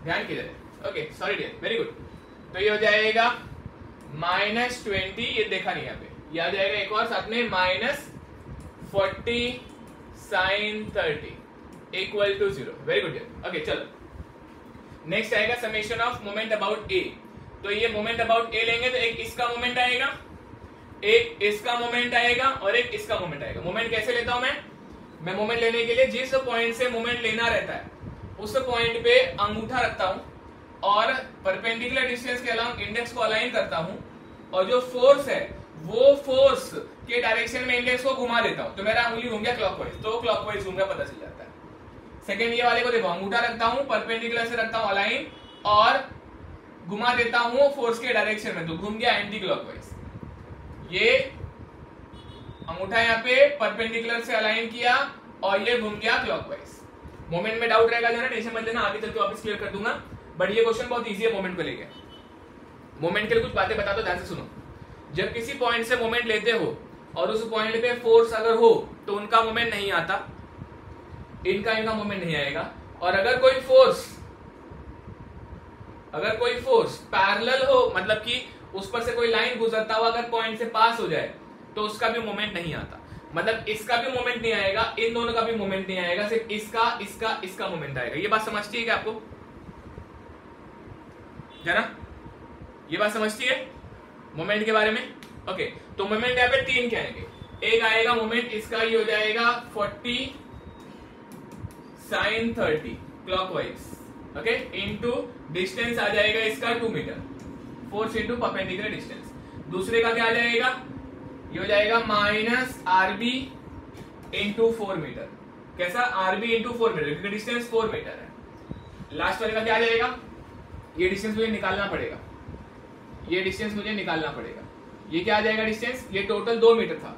ध्यान किधर? Okay sorry dear, very good. तो ये हो जाएगा -20, ये देखा नहीं यहाँ पे, ये आ जाएगा एक और साथ में -40 sin 30 equal to 0। Very good dear. Okay चलो नेक्स्ट आएगा summation of moment about A. तो ये मोमेंट अबाउट ए लेंगे तो एक इसका मोमेंट आएगा, एक इसका मोमेंट आएगा और एक इसका मोमेंट आएगा। मोमेंट कैसे लेता हूं मैं मोमेंट लेने के लिए जिस पॉइंट से मोमेंट लेना रहता है उस पॉइंट पे अंगूठा रखता हूं और परपेंडिकुलर डिस्टेंस के अलाउंग इंडेक्स को अलाइन करता हूं, और जो फोर्स है वो फोर्स के डायरेक्शन में इंडेक्स को घुमा देता हूं तो मेरा उंगली घूम गया क्लॉकवाइज, तो क्लॉकवाइज घूम गया पता चल जाता है। सेकंड ये वाले को देखो, अंगूठा रखता हूं परपेंडिकुलर से रखता हूं अलाइन और घुमा देता हूं फोर्स के डायरेक्शन में, तो घूम गया एंटी क्लॉकवाइज। ये अंगूठा यहाँ पे परपेंडिकुलर से अलाइन किया और ये घूम गया क्लॉकवाइज। मोमेंट में डाउट रहेगा, टेंशन मत लेना, आगे चल के वापस क्लियर कर दूंगा, बट ये क्वेश्चन बहुत इजी है मोमेंट को लेके। मोमेंट के लिए कुछ बातें बता दो, ध्यान से सुनो। जब किसी पॉइंट से मोमेंट लेते हो और उस पॉइंट पे फोर्स अगर हो तो उनका मोमेंट नहीं आता, इनका मोमेंट नहीं आएगा। और अगर कोई फोर्स पैरेलल हो, मतलब कि उस पर से कोई लाइन गुजरता हुआ अगर पॉइंट से पास हो जाए तो उसका भी मोमेंट नहीं आता, मतलब इसका भी मोमेंट नहीं आएगा, इन दोनों का भी मोमेंट नहीं आएगा, सिर्फ इसका मोमेंट आएगा। ये बात समझती है क्या आपको? है ना? ये बात समझती है मोमेंट के बारे में? ओके, तो मोमेंट यहाँ पे तीन क्या आएंगे। एक आएगा मोमेंट इसका, ये हो जाएगा 40 sin 30 clockwise, okay, into distance आ जाएगा इसका 2 metre, force into perpendicular distance. दूसरे का क्या आ जाएगा, ये हो जाएगा माइनस आरबी इंटू 4 मीटर। कैसा? आरबी इंटू 4 मीटर, क्योंकि डिस्टेंस 4 मीटर है। लास्ट वाले का क्या आ जाएगा, ये डिस्टेंस मुझे निकालना पड़ेगा, ये डिस्टेंस मुझे निकालना पड़ेगा। ये क्या आ जाएगा डिस्टेंस, ये टोटल 2 मीटर था,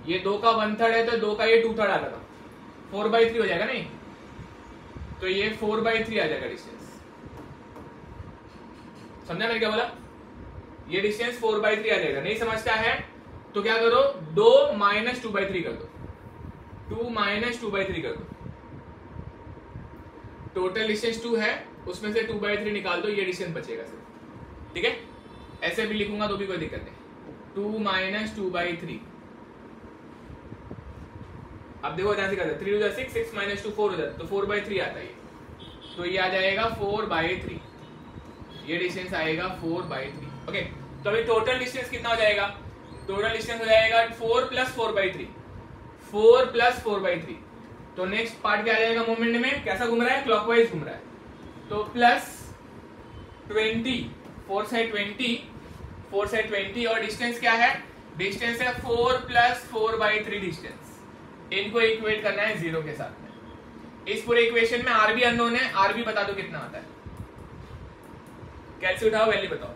ये 2 का 1/3 है तो 2 का ये 2/3 आता था, 4/3 हो जाएगा नहीं, तो ये 4/3 आ जाएगा डिस्टेंस। समझा मैंने क्या बोला? ये डिस्टेंस 4/3 आ जाएगा। नहीं समझता है तो क्या करो, 2 माइनस 2/3 कर दो, 2 माइनस 2/3 कर दो। टोटल डिस्टेंस 2 है, उसमें से 2/3 निकाल दो, ये डिस्टेंस बचेगा सिर्फ। ठीक है, ऐसे भी लिखूंगा तो भी कोई दिक्कत नहीं। 2 माइनस 2/3, अब देखो ध्यान से करते, 3 हो जाए 6 माइनस 2 4 हो जाता, तो 4/3 आता है, तो ये आ जाएगा 4/3, ये डिस्टेंस आएगा 4/3। ओके, तो अभी टोटल डिस्टेंस कितना हो जाएगा, टोटल डिस्टेंस हो जाएगा 4 प्लस 4/3, 4 प्लस 4/3। तो नेक्स्ट पार्ट क्या आ जाएगा, मोमेंट में कैसा घूम रहा है, क्लॉकवाइज घूम रहा है, तो प्लस 20, 4 साइड 20, 4 साइड 20, और डिस्टेंस क्या है, डिस्टेंस है 4 प्लस 4/3 डिस्टेंस। इनको इक्वेट करना है 0 के साथ में। इस पूरे इक्वेशन में आरबी अननोन है, आरबी बता दो कितना आता है, कैलसी उठाओ, वैल्यू बताओ।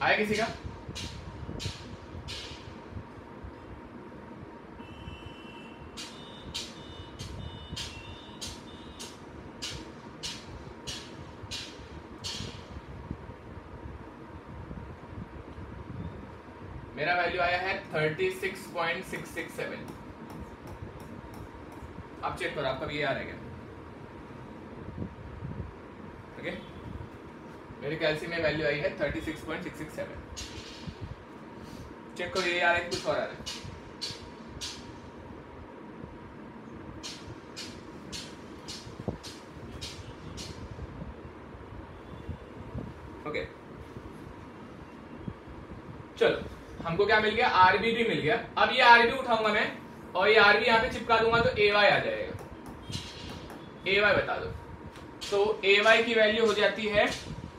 आया किसी का? मेरा वैल्यू आया है 36.667। आप चेक करो आपका भी ये आ रहा है क्या? ओके, मेरे कैलसी में वैल्यू आई है 36.667। चेक करो ये आ रहा है, कुछ और आ रहा है? ओके, चलो हमको क्या मिल गया, आरबी भी मिल गया। अब ये आरबी उठाऊंगा मैं और ये आरबी यहाँ पे चिपका दूंगा तो ए वाई आ जाएगा। ए वाई बता दो, तो ए वाई की वैल्यू हो जाती है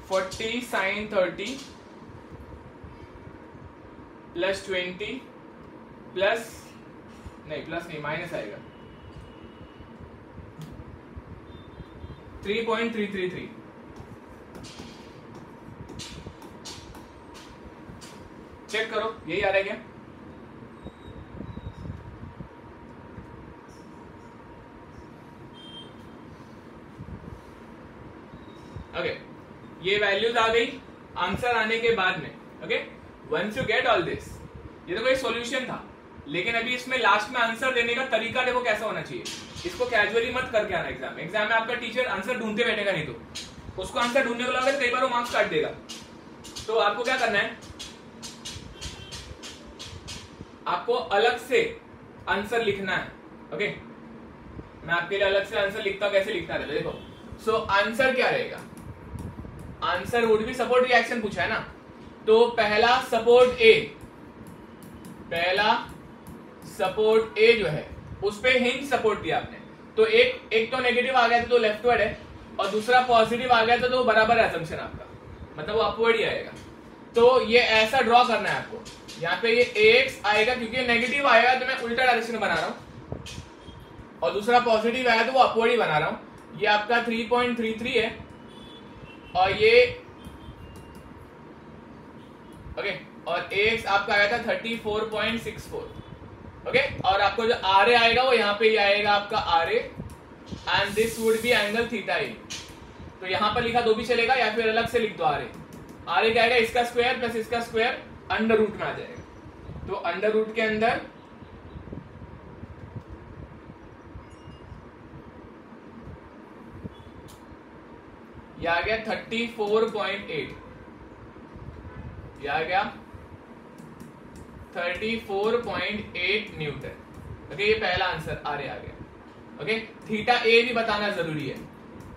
40 sin 30 प्लस 20 प्लस नहीं माइनस आएगा 3.333। चेक करो यही आ रहा है क्या? ओके, ये वैल्यूज आ गई आंसर आने के बाद में। Okay, once you get all this, ये तो कोई सॉल्यूशन था, लेकिन अभी इसमें लास्ट में आंसर देने का तरीका देखो कैसा होना चाहिए। इसको कैजुअली मत करके आना एग्जाम में आपका टीचर आंसर ढूंढते बैठेगा, नहीं तो उसको आंसर ढूंढने को लगा तो कई बार वो मार्क्स काट देगा। तो आपको क्या करना है, आपको अलग से आंसर लिखना है, ओके मैं आपके लिए अलग से आंसर लिखता हूं, कैसे लिखना रहता है देखो। सो आंसर क्या रहेगा, answer would be support reaction पूछा है ना, तो पहला सपोर्ट ए, पहला सपोर्ट ए जो है उस पे हिंज सपोर्ट दिया आपने, तो एक तो नेगेटिव आ गया था तो लेफ्टवर्ड है, और दूसरा पॉजिटिव आ गया था तो बराबर है असम्पशन आपका, मतलब वो अपवर्ड ही आएगा। तो ये ऐसा ड्रॉ करना है आपको, यहाँ पे ये AX आएगा क्योंकि नेगेटिव आएगा तो मैं उल्टा डायरेक्शन बना रहा हूं, और दूसरा पॉजिटिव आया तो वो अपवर्ड ही बना रहा हूं। ये आपका 3.33 है और ये ओके, और AX आपका आया था 34.64 ओके, और आपको जो RA आएगा वो यहाँ पे ही आएगा आपका RA, and this would be angle theta A. तो यहाँ पर लिखा तो भी चलेगा या फिर अलग से लिख दो RA क्या आएगा, इसका स्क्वायर प्लस इसका स्क्वायर अंडर रूट में आ जाएगा, तो अंडर रूट के अंदर ये आ गया 34.8, ये आ गया 34.8 न्यूटन। ओके ये पहला आंसर RA आ गया। ओके थीटा ए भी बताना जरूरी है,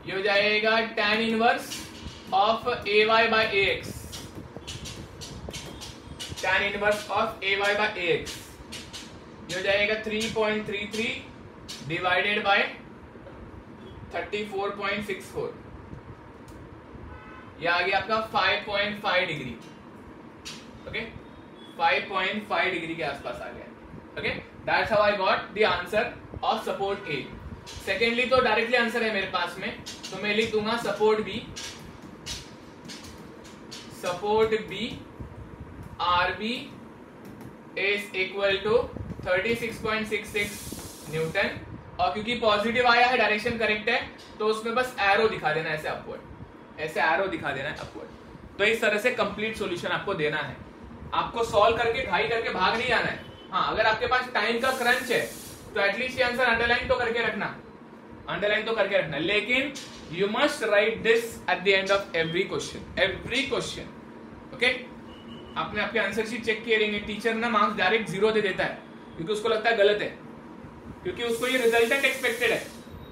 ये हो जाएगा tan inverse of AY by AX, tan inverse of AY by AX, ये हो जाएगा 3.33 डिवाइडेड बाय 34.64, ये आ गया आपका 5.5 डिग्री। ओके 5.5 डिग्री के आसपास आ गया। Okay that's how I got the answer of support A. Secondly तो डायरेक्टली आंसर है मेरे पास में, तो मैं लिख दूंगा support B RB is equal to 36.66 newton, और क्योंकि पॉजिटिव आया है डायरेक्शन करेक्ट है तो उसमें बस एरो दिखा देना ऐसे अपवर्ड, ऐसे एरो दिखा देना है अपवर्ड। तो इस तरह से कंप्लीट सॉल्यूशन आपको देना है, आपको सॉल्व करके घाई करके भाग नहीं आना है। हाँ अगर आपके पास टाइम का क्रंच है तो एटलीस्ट ये आंसर अंडरलाइन तो करके रखना, अंडरलाइन तो करके रखना, लेकिन you must write this at the end of every question. Okay आपने आपके आंसर शीट चेक किए रहेंगे, टीचर ना मार्क्स डायरेक्ट 0 दे देता है क्योंकि उसको लगता है गलत है, क्योंकि उसको ये रिजल्टेंट एक्सपेक्टेड है,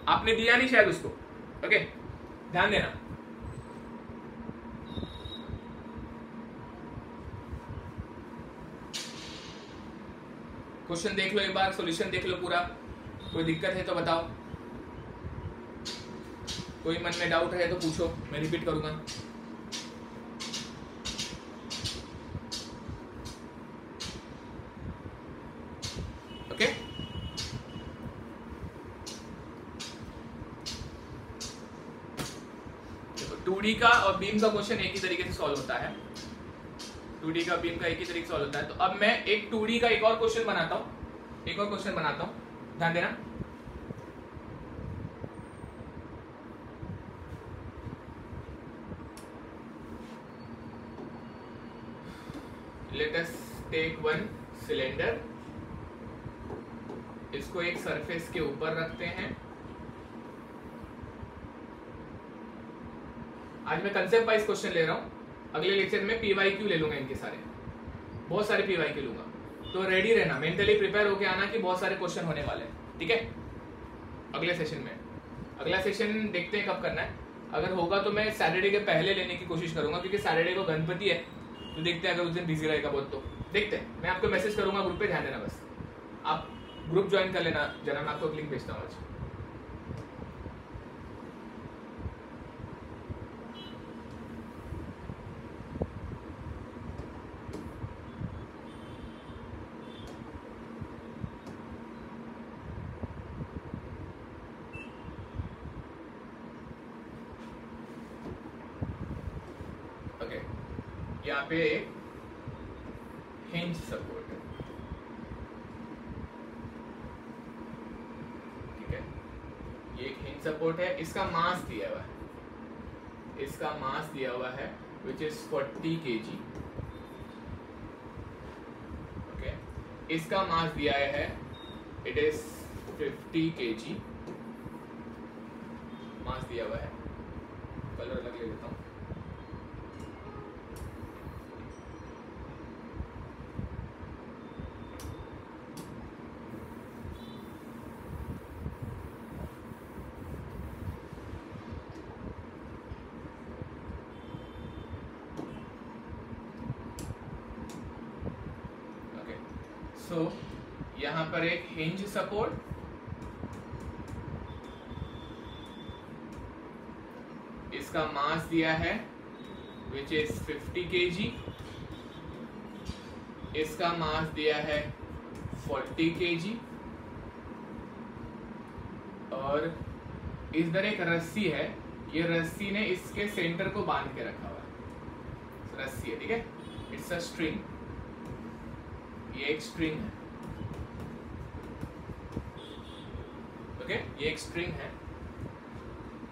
आपने दिया नहीं शायद उसको। ओके ध्यान देना। क्वेश्चन देख लो एक बार, सॉल्यूशन देख लो पूरा, कोई दिक्कत है तो बताओ, कोई मन में डाउट है तो पूछो, मैं रिपीट करूंगा। ओके देखो 2D का और बीम का क्वेश्चन एक ही तरीके से सॉल्व होता है, 2D का बीम का एक ही तरीके से सॉल्व होता है। तो अब मैं एक 2D का एक और क्वेश्चन बनाता हूं, ध्यान देना। Let us take one cylinder, इसको एक सरफेस के ऊपर रखते हैं। आज मैं कंसेप्ट वाइज क्वेश्चन ले रहा हूं, अगले लेक्चर में PYQ ले लूंगा, इनके सारे बहुत सारे PYQ लूंगा, तो रेडी रहना, मेंटली प्रिपेयर होके आना कि बहुत सारे क्वेश्चन होने वाले हैं, ठीक है। अगले सेशन में, अगला सेशन देखते हैं कब करना है, अगर होगा तो मैं सैटरडे के पहले लेने की कोशिश करूंगा, क्योंकि सैटरडे को गणपति है, तो देखते हैं अगर उस दिन बिजी रहेगा बहुत तो देखते हैं। मैं आपको मैसेज करूंगा ग्रुप पे, ध्यान देना बस, आप ग्रुप ज्वाइन कर लेना जरा, मैं आपको लिंक भेजता हूँ आज। ओके यहाँ पे हिंज सपोर्ट है, ठीक है, ये एक हिंज सपोर्ट है, इसका मास दिया हुआ है, इसका मास दिया हुआ है विच इज 40 kg। ओके इसका मास दिया है इट इज 50 kg, मास दिया हुआ है। कलर अलग ले लेता हूँ, ऑल्सो यहाँ पर एक हिंज सपोर्ट, इसका मास दिया है विच इज 50 kg, इसका मास दिया है 40 kg, और इधर एक रस्सी है, ये रस्सी ने इसके सेंटर को बांध के रखा हुआ है, रस्सी है, ठीक है, इट्स अ स्ट्रिंग, ये एक स्ट्रिंग है, ओके, ये एक स्ट्रिंग है,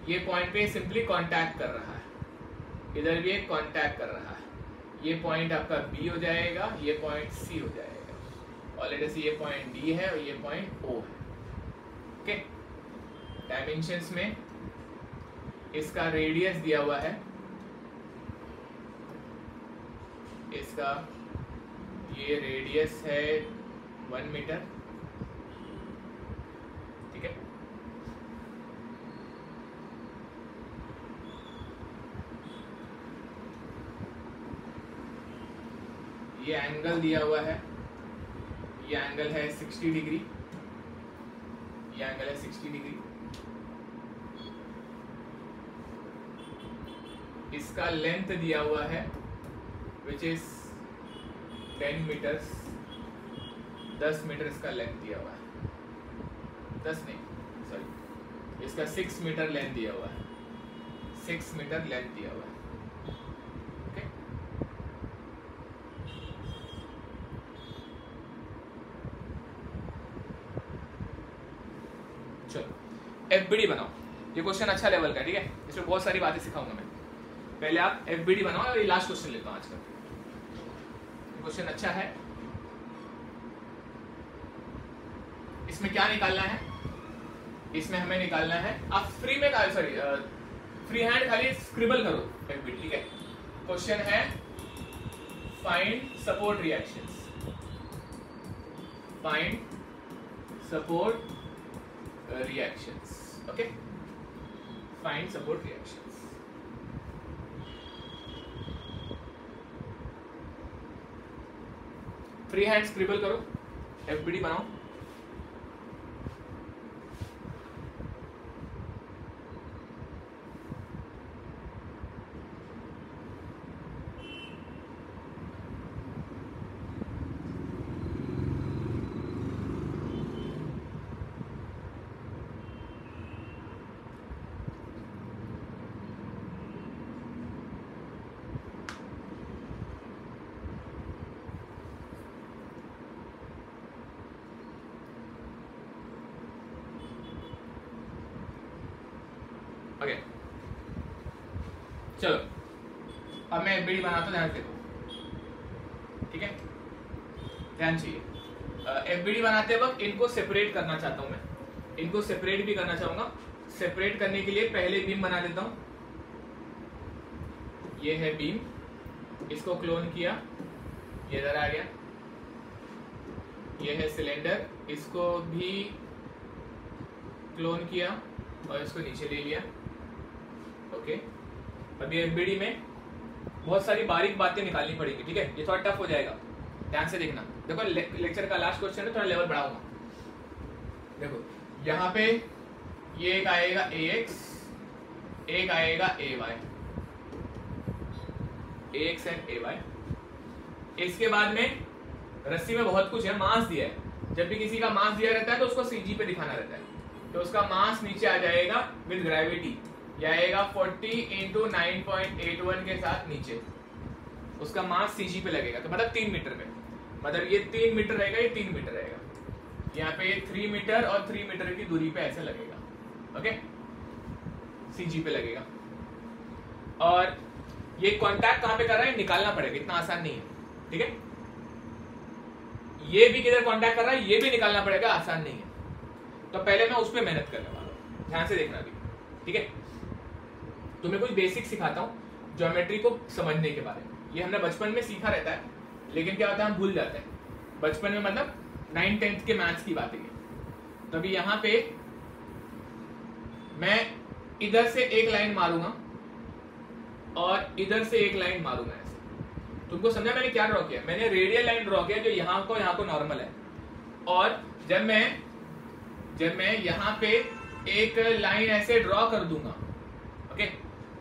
ये पॉइंट पे सिंपली कांटेक्ट कर रहा है, इधर भी एक कांटेक्ट कर रहा है, ये पॉइंट आपका B हो जाएगा, ये पॉइंट C हो जाएगा, और लेट अस सी ये पॉइंट D है और ये पॉइंट O है, ओके। डायमेंशंस में इसका रेडियस दिया हुआ है, इसका ये रेडियस है 1 मीटर, ठीक है, ये एंगल दिया हुआ है, ये एंगल है 60 डिग्री, ये एंगल है 60 डिग्री, इसका लेंथ दिया हुआ है विच इज 10 मीटर्स, 10 मीटर इसका लेंथ दिया हुआ है, 10 नहीं सॉरी, इसका 6 मीटर लेंथ दिया हुआ है, 6 मीटर लेंथ दिया हुआ है, ओके। चलो FBD बनाओ, ये क्वेश्चन अच्छा लेवल का है, ठीक है, इसमें बहुत सारी बातें सिखाऊंगा मैं, पहले आप FBD बनाओ, और ये लास्ट क्वेश्चन लेता हूँ आज का, क्वेश्चन अच्छा है। इसमें क्या निकालना है, इसमें हमें निकालना है, आप फ्री में सॉरी फ्री हैंड खाली स्क्रिबल करो FBD, ठीक है। क्वेश्चन है find support reactions, find support reactions, okay, find support reactions. Free hand scribble करो, FBD बनाओ, ओके। चलो अब मैं FBD बनाता हूँ, ध्यान से देखो, ठीक है, ध्यान चाहिए। FBD बनाते वक्त इनको सेपरेट करना चाहता हूँ मैं, इनको सेपरेट भी करना चाहूंगा। सेपरेट करने के लिए पहले बीम बना देता हूँ, ये है बीम, इसको क्लोन किया, ये इधर आ गया, ये है सिलेंडर, इसको भी क्लोन किया और इसको नीचे ले लिया, ओके। अभी FBD में बहुत सारी बारीक बातें निकालनी पड़ेगी, ठीक है, ये थोड़ा टफ हो जाएगा, ध्यान से देखना। देखो लेक्चर का लास्ट क्वेश्चन है, थोड़ा लेवल बढ़ाऊंगा। देखो यहाँ पे ये एक आएगा AX, एक आएगा AY, AX एंड AY। इसके बाद में रस्सी में बहुत कुछ है, मास दिया है, जब भी किसी का मास दिया रहता है तो उसको CG पे दिखाना रहता है, तो उसका मास नीचे आ जाएगा विद ग्रेविटी, यह आएगा 40 × 9.81 के साथ नीचे, उसका मास CG पे लगेगा, तो मतलब 3 मीटर पे, मतलब ये 3 मीटर रहेगा, ये 3 मीटर रहेगा, यहाँ पे 3 मीटर और 3 मीटर की दूरी पे ऐसे लगेगा, ओके, CG पे लगेगा। और ये कांटेक्ट कहाँ पे कर रहा है निकालना पड़ेगा, इतना आसान नहीं है, ठीक है। ये भी किधर कांटेक्ट कर रहा है ये भी निकालना पड़ेगा, आसान नहीं है। तो पहले मैं उस पर मेहनत करने वाला हूँ, ध्यान से देखना भी, ठीक है। तुम्हें कुछ बेसिक सिखाता हूँ ज्योमेट्री को समझने के बारे में। ये हमने बचपन में सीखा रहता है, लेकिन क्या होता है हम भूल जाते हैं बचपन में, मतलब 9th-10th के मैथ्स की बातें। तो अभी यहाँ पे मैं इधर से एक लाइन मारूंगा और इधर से एक लाइन मारूंगा ऐसे। तुमको समझा मैंने क्या ड्रॉ किया? मैंने रेडियल लाइन ड्रॉ किया जो यहाँ को नॉर्मल है, और जब मैं यहाँ पे एक लाइन ऐसे ड्रॉ कर दूंगा, ओके,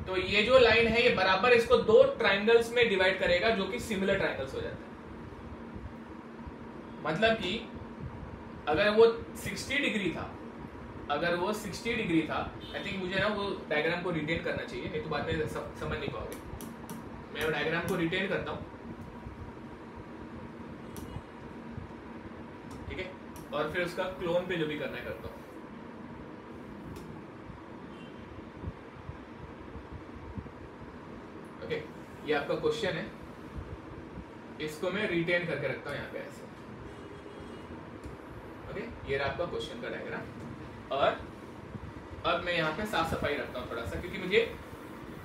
तो ये जो लाइन है ये बराबर इसको दो ट्राइंगल्स में डिवाइड करेगा जो कि सिमिलर ट्राइंगल्स हो जाते हैं। मतलब कि अगर वो 60 डिग्री था, आई थिंक मुझे ना वो डायग्राम को रिटेन करना चाहिए, नहीं तो बाद में समझ नहीं पाओगे। मैं वो डायग्राम को रिटेन करता हूं, ठीक है, और फिर उसका क्लोन पे जो भी करना है करता हूं। ओके, ये आपका क्वेश्चन है, इसको मैं रिटेन करके रखता हूं यहाँ पे ऐसे। ओके, ये रहा आपका क्वेश्चन का डायग्राम। और अब मैं यहाँ पे साफ सफाई रखता हूँ थोड़ा सा, क्योंकि मुझे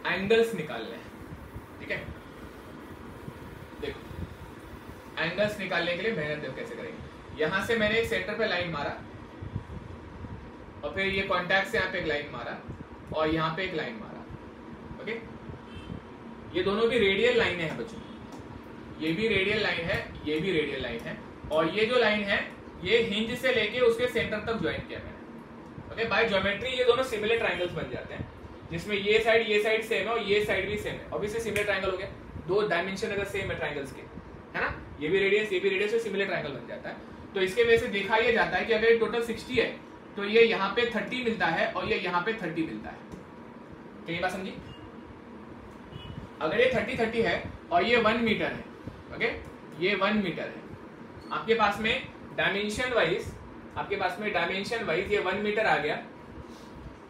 एंगल्स निकालने हैं, ठीक है। देखो, एंगल्स निकालने के लिए मेहनत देखो कैसे करेंगे। यहाँ से मैंने एक सेंटर पे लाइन मारा, और फिर ये कॉन्टैक्ट से यहाँ पे एक लाइन मारा, और यहाँ पे एक लाइन मारा। ओके, ये दोनों भी रेडियल लाइनें हैं बच्चों, ये भी रेडियल लाइन है, ये भी रेडियल लाइन है, और ये जो लाइन है ये हिंज से लेके उसके सेंटर तक ज्वाइन किया मैंने। ओके, बाय ज्योमेट्री ये दोनों सिमिलर ट्रायंगल्स बन जाते हैं, जिसमें ये साइड सेम है और ये साइड भी सेम है। ऑब्वियसली सिमिलर ट्रायंगल हो गया, दो डायमेंशन अगर सेम है ट्रायंगल्स के, है ना, ये भी रेडियस से सिमिलर ट्रायंगल बन जाता है। तो इसके वजह से देखा यह जाता है कि अगर ये टोटल 60 है तो ये यहाँ पे 30 मिलता है और ये यहाँ पे 30 मिलता है। तो ये बात समझी? अगर ये 30 है और ये 1 मीटर है, ओके, ये 1 मीटर है, आपके पास में डायमेंशन वाइज ये 1 मीटर आ गया।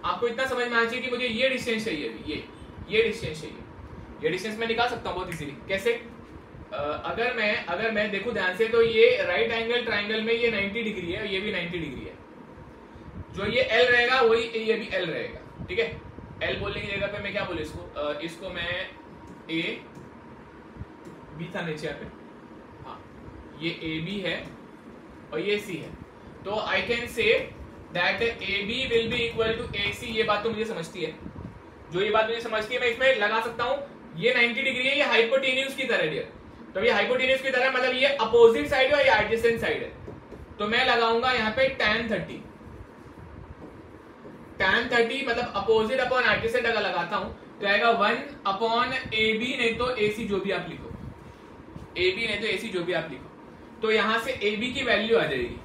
आपको इतना समझ में आना चाहिए कि मुझे ये डिस्टेंस चाहिए, ये डिस्टेंस चाहिए। ये डिस्टेंस मैं निकाल सकता हूँ बहुत इजीली। कैसे? अगर मैं देखूं ध्यान से, तो ये राइट एंगल ट्राइंगल में ये 90 डिग्री है और ये भी 90 डिग्री है। जो ये L रहेगा वही ये भी L रहेगा, ठीक है। L बोलने की जगह पे मैं क्या बोलूं इसको मैं A B था नीचे यहाँ पे, हाँ, ये AB है और ये C है। तो I can say that AB will be equal to AC। ये बात तो मुझे समझती है, जो ये बात मुझे समझती है मैं इसमें लगा सकता हूँ। ये 90 डिग्री है, ये हाइपोटेन्यूज की तरह है, तो ये हाइपोटेन्यूज की तरह मतलब ये अपोजिट साइड है और ये एडजेसेंट साइड है। तो मैं लगाऊंगा यहाँ पे tan 30 मतलब अपोजिट अपॉन एडजेसेंट अगर लगाता हूं तो आएगा 1/AB, नहीं तो AC जो भी आप लिखो, AB नहीं तो AC जो भी आप लिखो। तो यहां से AB की वैल्यू आ जाएगी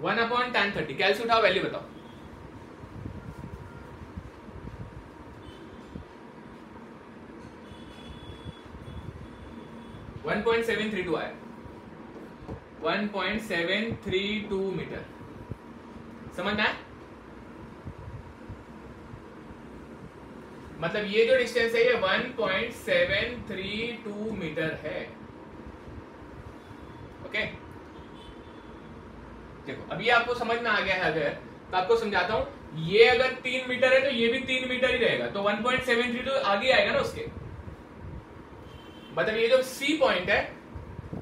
1/tan 30। कैलसी उठाओ, वैल्यू बताओ। .732 आया, 1.732 मीटर। समझना है? मतलब ये जो डिस्टेंस है ये 1.732 मीटर है। ओके, देखो अभी आपको समझ में आ गया है। अगर तो आपको समझाता हूं, ये अगर 3 मीटर है तो ये भी 3 मीटर ही रहेगा, तो 1.732 आगे आएगा ना उसके। मतलब ये जो C पॉइंट है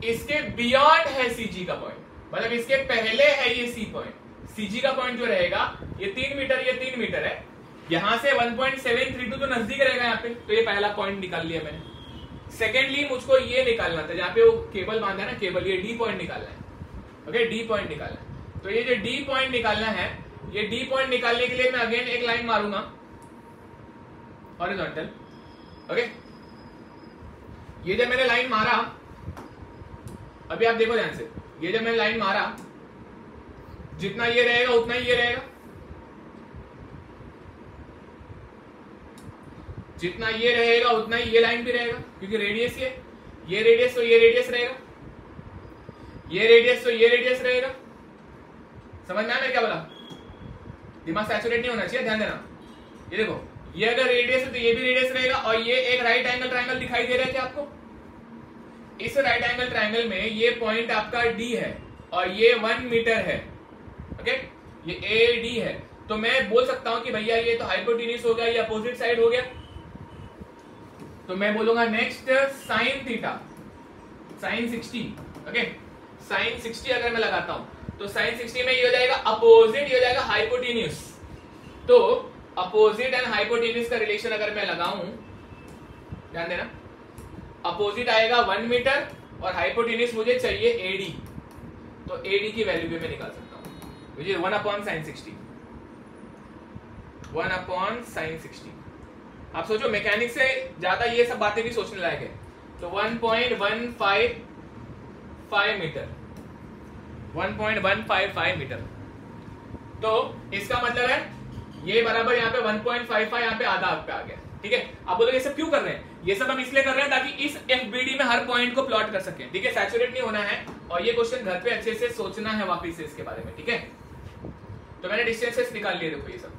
इसके बियॉन्ड है CG का पॉइंट, मतलब इसके पहले है ये C पॉइंट। CG का पॉइंट जो रहेगा ये 3 मीटर, ये 3 मीटर है, यहां से 1.732 तो नजदीक रहेगा यहाँ पे। तो ये पहला पॉइंट निकाल लिया मैंने। सेकेंडली मुझको ये निकालना था, जहां पे वो केबल बांधा है ना, केबल, ये D पॉइंट निकालना है। ओके, D पॉइंट निकालना है। तो ये जो D पॉइंट निकालना है, ये D पॉइंट निकालने के लिए मैं अगेन एक लाइन मारूंगा हॉरिजॉन्टल। ओके, ये जब मैंने लाइन मारा, अभी आप देखो ध्यान से, ये जब मैंने लाइन मारा, जितना ये रहेगा उतना ही ये रहेगा, जितना ये रहेगा उतना ही ये लाइन भी रहेगा, क्योंकि रेडियस ये रेडियस तो ये रेडियस रहेगा, ये रेडियस तो ये रेडियस रहेगा। समझ में आया मैं क्या बोला? दिमाग सैचुरेट नहीं होना चाहिए, ध्यान देना। ये देखो, ये अगर रेडियस है तो ये भी रेडियस रहेगा, और ये एक राइट एंगल ट्रायंगल दिखाई दे रहा है क्या आपको? इस राइट एंगल ट्रायंगल में ये पॉइंट आपका D है और ये 1 मीटर है। ओके, ये AD है। तो मैं बोल सकता हूं कि भैया ये तो हाइपोटेन्यूज हो गया, ये अपोजिट साइड हो गया। तो मैं बोलूंगा next sin theta, sin 60। Okay, sin 60 अगर मैं लगाता हूं तो sin 60 में ये हो जाएगा अपोजिट, ये हो जाएगा हाइपोटेन्यूज। तो अपोजिट एंड हाइपोटेन्यूज का रिलेशन अगर मैं लगाऊं, ध्यान देना, अपोजिट आएगा 1 मीटर और हाइपोटेन्यूज मुझे चाहिए AD। तो AD की वैल्यू भी मैं निकाल सकता हूँ, विच इज 1/sin60, 1/sin60। आप सोचो मैकेनिक्स से ज्यादा ये सब बातें भी सोचने लायक है। तो 1.155 मीटर, 1.155 मीटर। तो इसका मतलब है ये बराबर यहाँ पे 1.55, यहाँ पे आधा पे आ गया। ठीक है, आप बोलोगे ये सब क्यों कर रहे हैं? ये सब हम इसलिए कर रहे हैं ताकि इस FBD में हर पॉइंट को प्लॉट कर सकें। ठीक है, सैचुरेट नहीं होना है और ये क्वेश्चन घर पे अच्छे से सोचना है वापिस से इसके बारे में। ठीक है, तो मैंने डिस्टेंसेस निकाल लिए। देखो ये सब,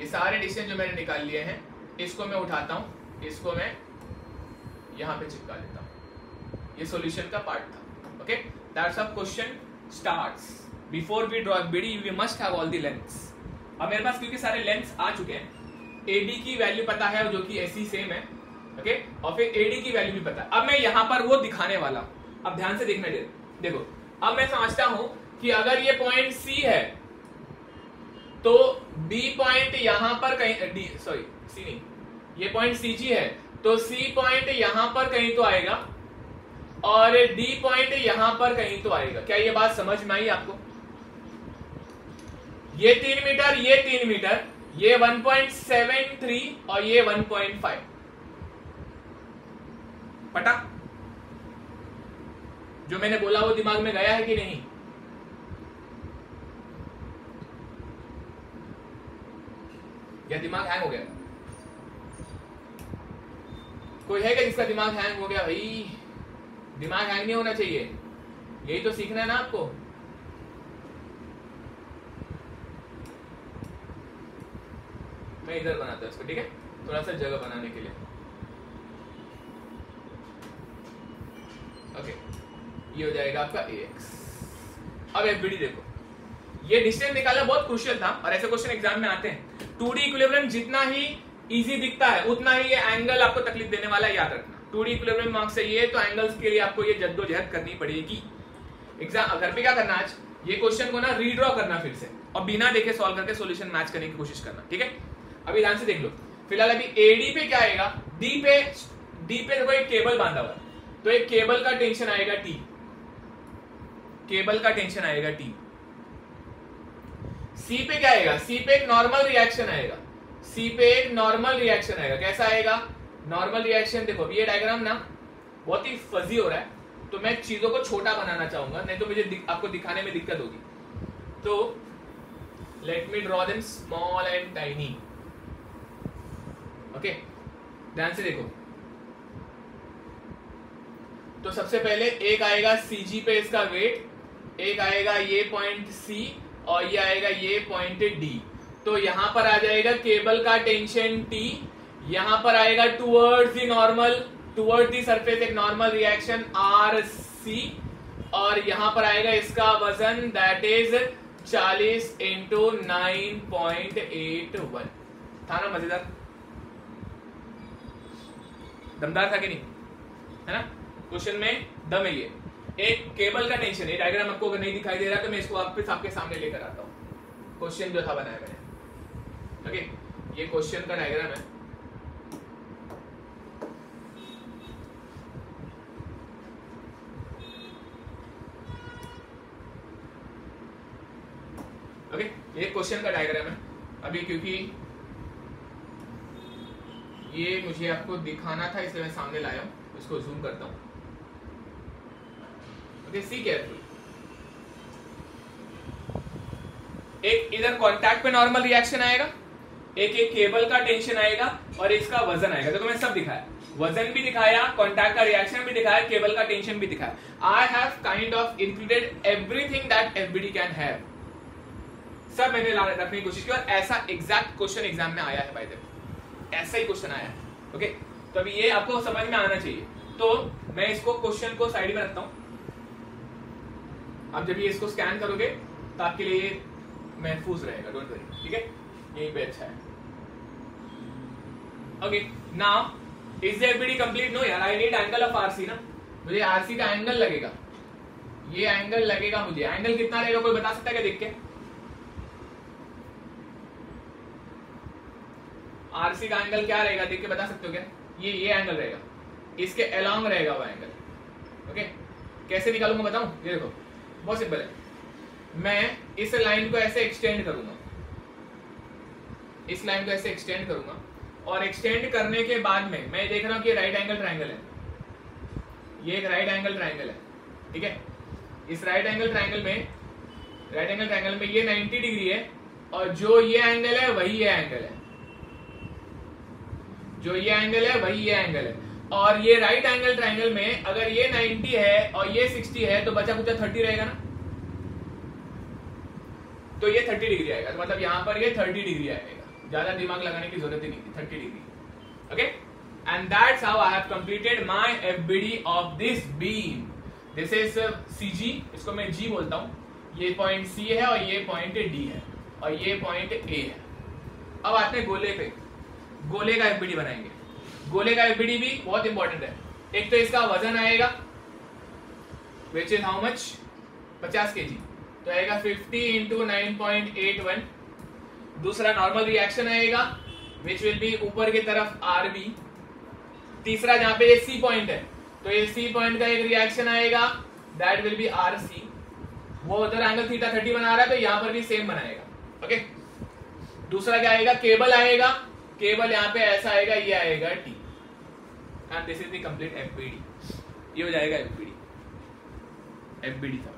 ये सारे डिस्टेंस जो मैंने निकाल लिए हैं, इसको मैं उठाता हूं, इसको मैं यहां पे चिपका लेता हूं। ये सॉल्यूशन का पार्ट था। Okay, that's how question starts. Before we draw FBD we must have all the lengths. अब मेरे पास क्योंकि सारे लेंथ्स आ चुके हैं, AD की वैल्यू पता है जो कि ऐसी सेम है। ओके, और फिर AD की वैल्यू भी पता है। अब मैं यहां पर वो दिखाने वाला हूं। अब ध्यान से देखना, देखो अब मैं समझता हूं कि अगर ये पॉइंट C है तो B पॉइंट यहां पर कहीं, C नहीं, ये पॉइंट CG है तो C पॉइंट यहां पर कहीं तो आएगा और D पॉइंट यहां पर कहीं तो आएगा। क्या ये बात समझ में आई आपको? ये 3 मीटर, ये 3 मीटर, ये 1.73 और ये 1.5 पटा? जो मैंने बोला वो दिमाग में गया है कि नहीं? या दिमाग हैंग हो गया? कोई है क्या जिसका दिमाग हैंग हो गया? भाई दिमाग हैंग नहीं होना चाहिए, यही तो सीखना है ना आपको। मैं इधर बनाता हूं इसको, ठीक है, थोड़ा सा जगह बनाने के लिए। ओके, ये हो जाएगा आपका AX। अब FBD देखो, ये डिस्टेंस निकालना बहुत क्रूशियल था और ऐसे क्वेश्चन एग्जाम में आते हैं। 2D इक्विलिब्रियम जितना ही इजी दिखता है उतना ही ये एंगल आपको तकलीफ देने वाला है, याद रखना। 2D इक्विलिब्रियम मार्क्स चाहिए तो एंगल्स के लिए आपको ये जद्दोजहद करनी पड़ेगी। एग्जाम घर पे क्या करना, आज ये क्वेश्चन को ना रीड्रॉ करना फिर से और बिना देखे सॉल्व करके सॉल्यूशन मैच करने की कोशिश करना। ठीक है, अभी ध्यान से देख लो। फिलहाल अभी AD पे क्या आएगा, D पे देखो एक केबल बांधा हुआ, तो एक केबल का टेंशन आएगा T, केबल का टेंशन आएगा T। C पे क्या आएगा, C पे एक नॉर्मल रिएक्शन आएगा, C पे एक नॉर्मल रिएक्शन आएगा। कैसा आएगा नॉर्मल रिएक्शन? देखो ये डायग्राम ना बहुत ही फजी हो रहा है, तो मैं चीजों को छोटा बनाना चाहूंगा, नहीं तो मुझे आपको दिखाने में दिक्कत होगी। तो let me draw them small and tiny. Okay, ध्यान से देखो। तो सबसे पहले एक आएगा CG पे इसका वेट, एक आएगा ये पॉइंट C और ये आएगा ये पॉइंट D। तो यहां पर आ जाएगा केबल का टेंशन T, यहां पर आएगा towards the normal, towards the surface एक नॉर्मल रिएक्शन RC, और यहां पर आएगा इसका वजन दैट इज 40 × 9.81। था ना मजेदार? दमदार था कि नहीं? है ना? क्वेश्चन में दम है ये। एक केबल का टेंशन, ये डायग्राम आपको अगर नहीं दिखाई दे रहा तो मैं इसको वापस आपके सामने लेकर आता हूं। क्वेश्चन जो था बनाया मैंने, ओके, ये क्वेश्चन का डायग्राम है। ओके, ये क्वेश्चन का डायग्राम है। अभी क्योंकि ये मुझे आपको दिखाना था इसलिए मैं सामने लाया हूं, इसको जूम करता हूं। ओके, सी केयरफुल। एक इधर कांटेक्ट पे नॉर्मल रिएक्शन आएगा, एक केबल का टेंशन आएगा और इसका वजन आएगा। देखो मैं सब दिखाया, वजन भी दिखाया, कांटेक्ट का रिएक्शन भी दिखाया, केबल का टेंशन भी दिखाया। I have kind of included everything that FBD can have. सब मैंने रखने की कोशिश की और ऐसा एग्जैक्ट क्वेश्चन एग्जाम में आया है। बाय द वे ऐसा ही क्वेश्चन आया है। ओके, तो अभी ये आपको समझ में आना चाहिए। तो मैं इसको क्वेश्चन को साइड में रखता हूं। आप जब ये इसको स्कैन करोगे तो आपके लिए महफूज रहेगा, डोंट वरी। ठीक है, यही पे अच्छा है। Okay, now is the FBD complete? No यार, I need angle of RC ना, मुझे RC का एंगल लगेगा, ये एंगल लगेगा मुझे। एंगल कितना रहेगा कोई बता सकता है क्या देख के? RC का एंगल क्या रहेगा देख के बता सकते हो क्या? ये एंगल रहेगा, इसके अलोंग रहेगा वो एंगल। ओके, कैसे निकालूंगा बताऊं? ये देखो बहुत सिंपल है, मैं इस लाइन को ऐसे एक्सटेंड करूंगा, इस लाइन को ऐसे एक्सटेंड करूंगा, और एक्सटेंड करने के बाद में मैं देख रहा हूं कि राइट एंगल ट्रायंगल है, ये एक राइट एंगल ट्रायंगल है, ठीक है। इस राइट एंगल ट्रायंगल में ये 90 डिग्री है, और जो ये एंगल है वही ये एंगल है, जो ये एंगल है वही ये एंगल है। और ये राइट एंगल ट्रायंगल में अगर ये 90 है और ये 60 है तो बचा कुछ 30 रहेगा ना, तो ये 30 डिग्री आएगा, तो मतलब यहां पर ये 30 डिग्री आएगा, ज्यादा दिमाग लगाने की जरूरत ही नहीं थी, 30 degree, okay. And that's how I have completed my FBD of this beam. This is CG, इसको मैं जी बोलता हूं, ये पॉइंट सी है और ये पॉइंट डी है और ये पॉइंट ए है। अब आते हैं गोले पे, गोले का एफबीडी बनाएंगे। गोले का एफबीडी भी बहुत इंपॉर्टेंट है। एक तो इसका वजन आएगा which is how much, 50 kg, तो आएगा 50 इंटू 9.81। दूसरा नॉर्मल रिएक्शन आएगा विच विल बी ऊपर की तरफ आरबी। तीसरा जहां पे ये सी पॉइंट है तो ये सी पॉइंट का एक रिएक्शन आएगा that will be R C. वो उधर एंगल थीटा 30 बना रहा है तो यहां पर भी सेम बनाएगा, ओके। दूसरा क्या आएगा, केबल आएगा, केबल यहाँ पे ऐसा आएगा, ये आएगा T, and this is the complete FBD. ये हो जाएगा एफबीडी, एफबीडी था,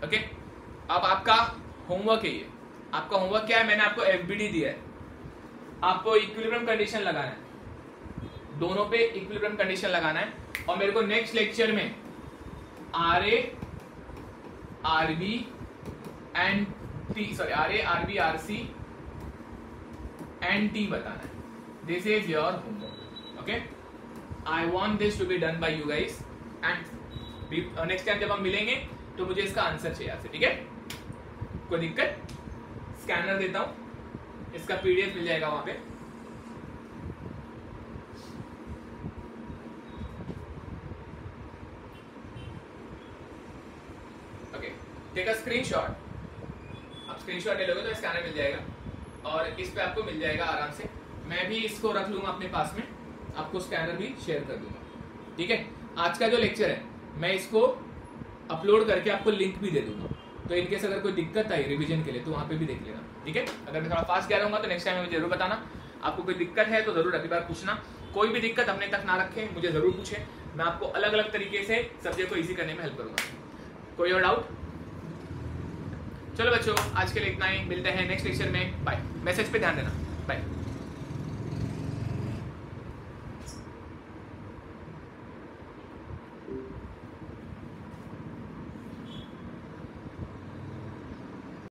ओके। अब आपका होमवर्क है, ये आपका होमवर्क क्या है, मैंने आपको एफबीडी दिया है, आपको इक्विलिब्रियम कंडीशन लगाना है, दोनों पे इक्विलिब्रियम कंडीशन लगाना है। और मेरे को नेक्स्ट लेक्चर में R A R B and T, sorry R A R B R C and T बताना है। This is your homework, okay. I want this to be done by you guys, and next time जब हम मिलेंगे तो मुझे इसका answer चाहिए आपसे, ठीक है। कोई दिक्कत, स्कैनर देता हूं, इसका पीडीएफ मिल जाएगा वहां पे। Okay, take a screenshot. आप स्क्रीनशॉट ले लोगे तो स्कैनर मिल जाएगा और इस पे आपको मिल जाएगा आराम से। मैं भी इसको रख लूंगा अपने पास में, आपको स्कैनर भी शेयर कर दूंगा, ठीक है। आज का जो लेक्चर है मैं इसको अपलोड करके आपको लिंक भी दे दूंगा, तो इनकेस अगर कोई दिक्कत आई रिवीजन के लिए तो वहां पे भी देख लेना, ठीक है। अगर मैं थोड़ा फास्ट कह रहूंगा तो नेक्स्ट टाइम मुझे जरूर बताना। आपको कोई दिक्कत है तो जरूर अगली बार पूछना, कोई भी दिक्कत अपने तक ना रखें, मुझे जरूर पूछें, मैं आपको अलग अलग तरीके से सब्जेक्ट को ईजी करने में हेल्प करूंगा। कोई और डाउट? चलो बच्चों, आज के लिए इतना ही, मिलते हैं नेक्स्ट लेक्चर में, बाय। मैसेज पे ध्यान देना, बाय।